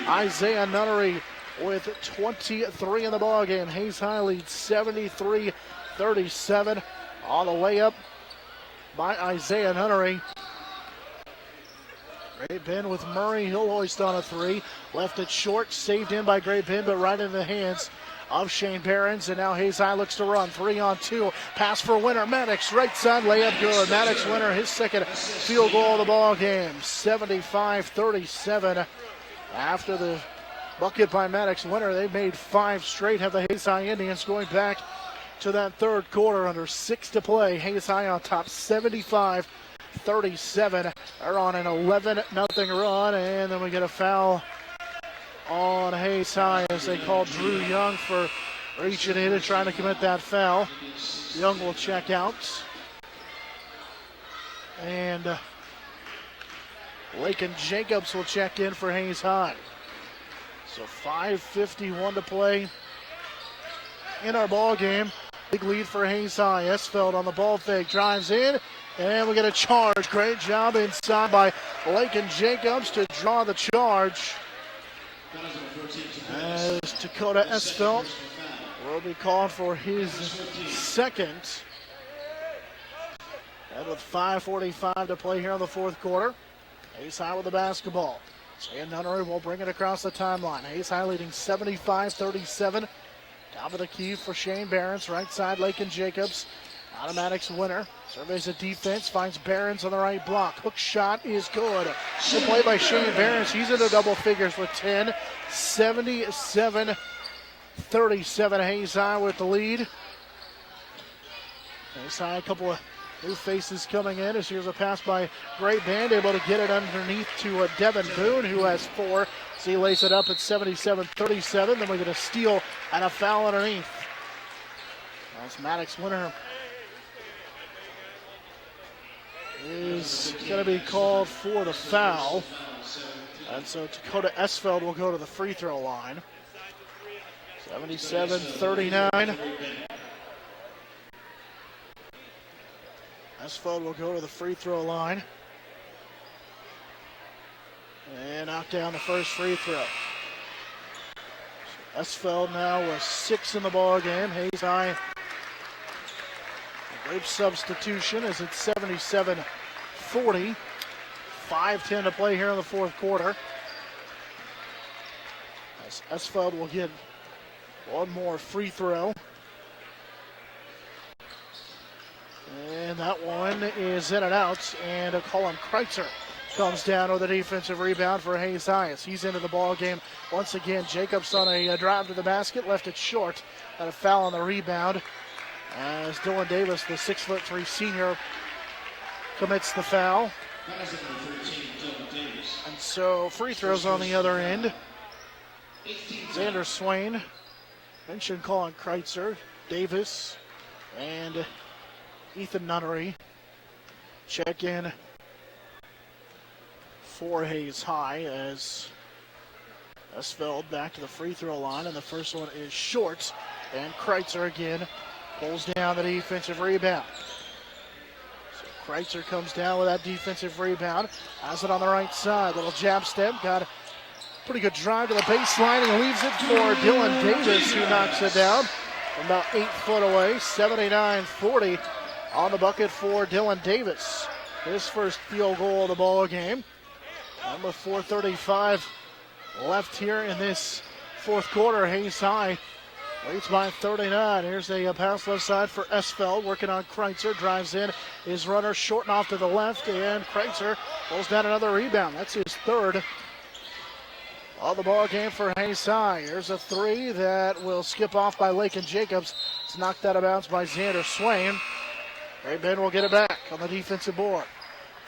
Isaiah Nunnery with 23 in the ball game. Hayes High leads 73-37 on the layup by Isaiah Nunnery. Gray Bend with Murray, he'll hoist on a 3. Left it short, saved in by Gray Bend, but right in the hands of Shane Perrins. And now Hayes High looks to run. 3-on-2, pass for Winter. Maddox, right side, layup good. Maddox Winter, his second field goal of the ball game. 75-37 after the bucket by Maddox Winter. They made 5 straight, have the Hayes High Indians going back to that third quarter under 6 to play. Hayes High on top, 75-37. They're on an 11-0 run, and then we get a foul on Hayes High as they call Drew Young for reaching in and trying to commit that foul. Young will check out. And Lakin Jacobs will check in for Hayes High. So 5:51 to play in our ball game. Big lead for Hayes High. Esfeld on the ball fake, drives in, and we get a charge. Great job inside by Lakin Jacobs to draw the charge. As Dakota Esfeld will be called for his second. And with 5:45 to play here in the fourth quarter, Hayes High with the basketball. Sam Nunnery will bring it across the timeline. Hayes High leading 75-37. Down to the key for Shane Barons. Right side, Lakin Jacobs. Automatics Winner. Surveys the defense. Finds Barons on the right block. Hook shot is good. Good play by Shane Barons. He's into double figures with 10. 77-37. Hayes High with the lead. Hayes High, a couple of new faces coming in as here's a pass by Gray Band, able to get it underneath to Devin Boone, who has 4. So he lays it up at 77-37. Then we get a steal and a foul underneath. That's Maddox Winter is going to be called for the foul. And so Dakota Esfeld will go to the free throw line. 77-39. Esfeld will go to the free throw line. And knock down the first free throw. Esfeld now with 6 in the ball game. Hayes High, a great substitution, as it's 77-40. 5:10 to play here in the fourth quarter. As Esfeld will get one more free throw. And that one is in and out. And Colin Kreitzer comes down with a defensive rebound for Hayes High as he's into the ball game once again. Jacobs on a drive to the basket, left it short. Got a foul on the rebound as Dylan Davis, the 6'3" senior, commits the foul. And so free throws on the other end. Xander Swain, mentioned Colin Kreitzer, Davis, and Ethan Nunnery check in for Hayes High as Esfeld back to the free throw line, and the first one is short, and Kreitzer again pulls down the defensive rebound. So Kreitzer comes down with that defensive rebound, has it on the right side, little jab step, got a pretty good drive to the baseline and leaves it for Dylan Davis, who knocks it down from about 8 foot away. 79-40 on the bucket for Dylan Davis. His first field goal of the ball game. And with 4:35 left here in this fourth quarter, Hayes High leads by 39. Here's a pass left side for Esfeld, working on Kreitzer, drives in, his runner short and off to the left, and Kreitzer pulls down another rebound. That's his third of the ball game for Hayes High. Here's a three that will skip off by Lakin Jacobs. It's knocked out of bounds by Xander Swain. Great Bend will get it back on the defensive board.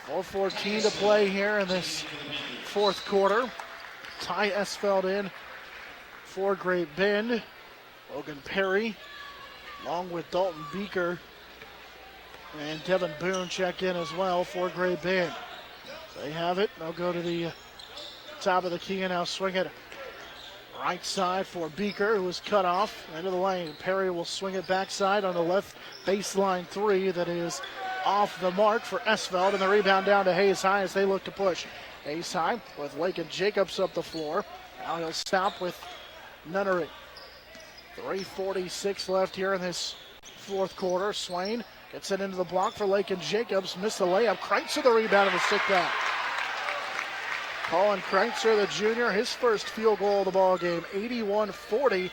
4:14 to play here in this fourth quarter. Ty Esfeld in for Great Bend. Logan Perry, along with Dalton Beaker and Devin Boone, check in as well for Great Bend. So they have it. They'll go to the top of the key and now swing it right side for Beaker, who was cut off into the lane. Perry will swing it backside on the left baseline three that is off the mark for Esfeld, and the rebound down to Hayes High as they look to push. Hayes High with Lakin Jacobs up the floor. Now he'll stop with Nunnery. 3:46 left here in this fourth quarter. Swain gets it into the block for Lakin Jacobs. Missed the layup. Kreitzer the rebound and the stick back. Colin Kreitzer, the junior, his first field goal of the ball game. 81-40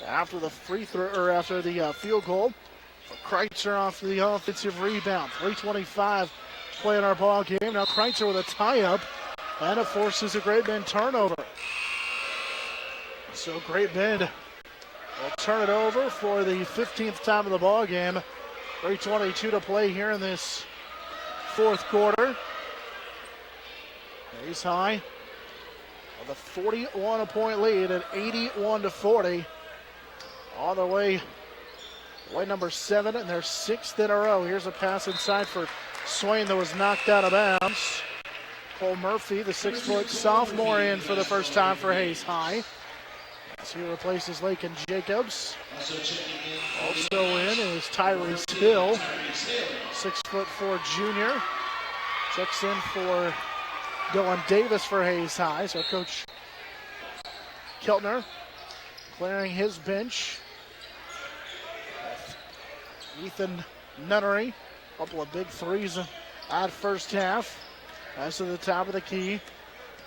after the free throw, or after the field goal. Kreitzer off the offensive rebound. 3:25 to play in our ball game. Now Kreitzer with a tie-up, and it forces a Great Bend turnover. So Great Bend will turn it over for the 15th time of the ball game. 3:22 to play here in this fourth quarter. Hayes High with a 41-point lead at 81-40. All the way number 7, and their 6th in a row. Here's a pass inside for Swain that was knocked out of bounds. Cole Murphy, the 6-foot sophomore, in for the first time for Hayes High, as he replaces Lakin Jacobs. Also in is Tyrese Hill, 6'4" junior. Checks in for Dylan Davis for Hayes High. So Coach Keltner clearing his bench. Ethan Nunnery, a couple of big threes at first half. As to the top of the key.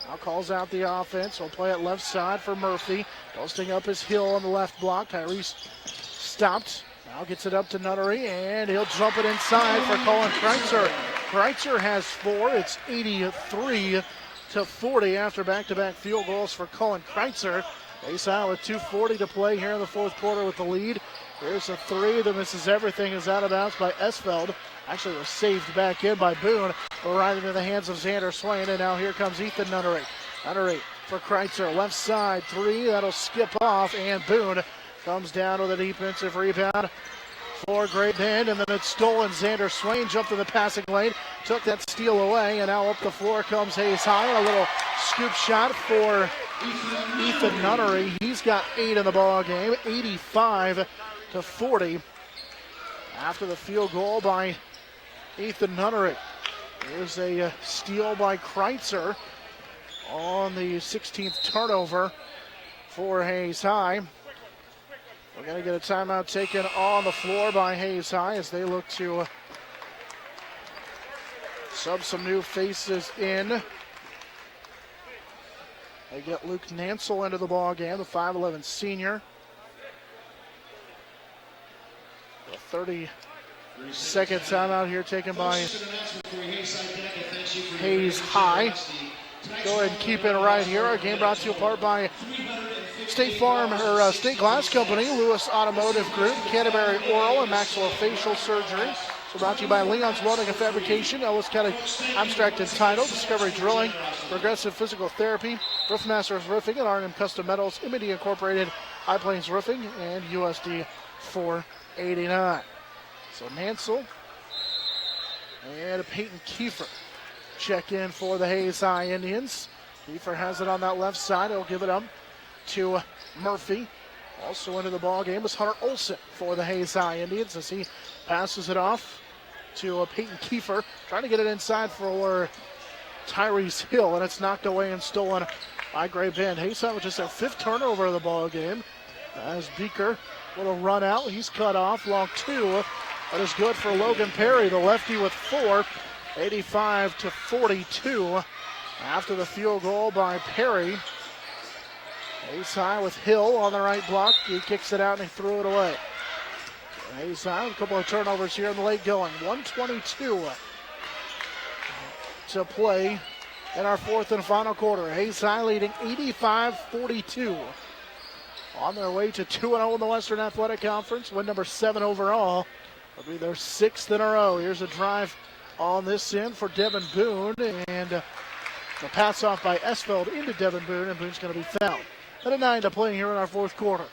Now calls out the offense. We'll play it left side for Murphy. Posting up his Hill on the left block. Tyrese stopped. Now gets it up to Nunnery, and he'll jump it inside for Colin Kreitzer. Kreitzer has 4. It's 83-40 after back-to-back field goals for Colin Kreitzer. Hayes High with 2:40 to play here in the fourth quarter with the lead. Here's a three that misses everything, is out of bounds by Esfeld. Actually was saved back in by Boone, but right into the hands of Xander Swain, and now here comes Ethan Nunnery. Nunnery for Kreitzer, left side three, that'll skip off, and Boone comes down with a defensive rebound for Great Bend, and then it's stolen. Xander Swain jumped in the passing lane, took that steal away, and now up the floor comes Hayes High. A little scoop shot for Ethan Nunnery. He's got 8 in the ball game, 85-40. After the field goal by Ethan Nunnery. There's a steal by Kreitzer on the 16th turnover for Hayes High. We're going to get a timeout taken on the floor by Hayes High as they look to sub some new faces in. They get Luke Nansel into the ball game, the 5'11 senior. The 30-second timeout here taken by Hayes High. Go ahead and keep it right here. Our game brought to you apart by State State Glass Company, Lewis Automotive Group, Canterbury Oral and Maxillofacial Surgery. So brought to you by Leon's Welding and Fabrication, Ellis County Abstract and Title, Discovery Drilling, Progressive Physical Therapy, Roofmasters Roofing, and R&M Custom Metals, Imity Incorporated, High Plains Roofing, and USD 489. So Nansel and Peyton Kiefer check in for the Hayes High Indians. Kiefer has it on that left side. He'll give it up to Murphy. Also into the ball game is Hunter Olsen for the Hayes High Indians as he passes it off to Peyton Kiefer, trying to get it inside for Tyrese Hill, and it's knocked away and stolen by Great Bend. Hayes High with just their 5th turnover of the ball game as Beaker little run out. He's cut off, long 2. That is good for Logan Perry, the lefty with 4, 85-42 after the field goal by Perry. Hayes High with Hill on the right block. He kicks it out and he threw it away. Hayes High, a couple of turnovers here in the late going. 1:22 to play in our 4th and final quarter. Hayes High leading 85-42. On their way to 2-0 in the Western Athletic Conference. Win number 7 overall. It'll be their 6th in a row. Here's a drive on this end for Devin Boone. And the pass off by Esfeld into Devin Boone. And Boone's going to be fouled. At a 9 to play here in our 4th quarter.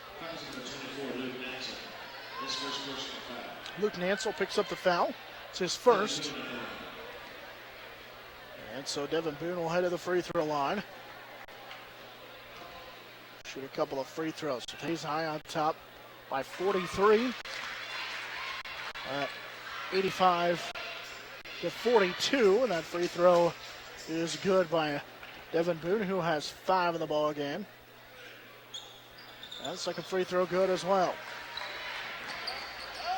Luke Nansel picks up the foul. It's his first. And so Devin Boone will head to the free throw line. Shoot a couple of free throws. Hayes High on top by 43. 85-42. And that free throw is good by Devin Boone, who has 5 in the ball game. And second free throw good as well.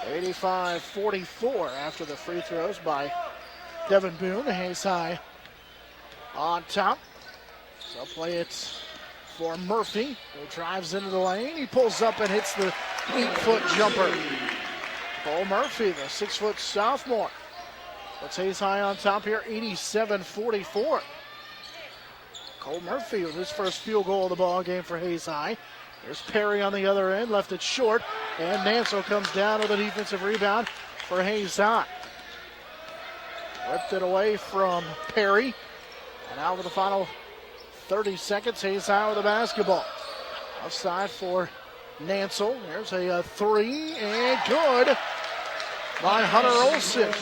85-44 after the free throws by Devin Boone. Hayes High on top. So play it for Murphy, who drives into the lane. He pulls up and hits the 8-foot jumper. Cole Murphy, the 6-foot sophomore. Let's Hayes High on top here, 87-44. Cole Murphy with his first field goal of the ball game for Hayes High. There's Perry on the other end, left it short, and Nansel comes down with a defensive rebound for Hayes High. Ripped it away from Perry, and out with the final 30 seconds, Hayes High with the basketball. Outside for Nansel. There's a 3, and good by Hunter Olsen.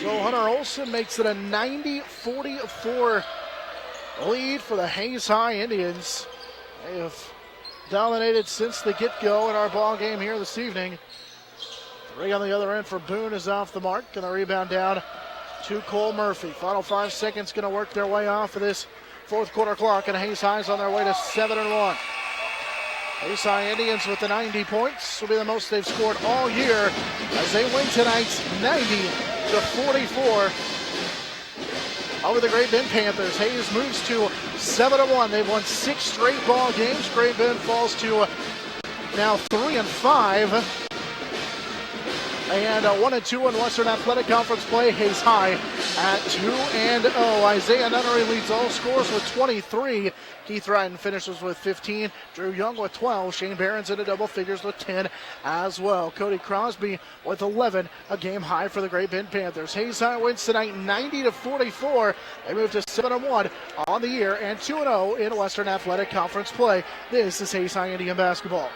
So Hunter Olsen makes it a 90-44 lead for the Hayes High Indians. They have dominated since the get-go in our ball game here this evening. 3 on the other end for Boone is off the mark, and the rebound down to Cole Murphy. Final 5 seconds going to work their way off of this 4th quarter clock, and Hayes High's on their way to 7-1. Hayes High Indians with the 90 points will be the most they've scored all year as they win tonight 90-44 over the Great Bend Panthers. Hayes moves to 7-1. They've won 6 straight ball games. Great Bend falls to now 3-5. And 1-2 in Western Athletic Conference play. Hayes High at 2-0. Isaiah Nunnery leads all scores with 23. Keith Ryden finishes with 15. Drew Young with 12. Shane Barron's into double figures with 10 as well. Cody Crosby with 11, a game high for the Great Bend Panthers. Hayes High wins tonight 90-44. They move to 7-1 on the year and 2-0 in Western Athletic Conference play. This is Hayes High Indian basketball.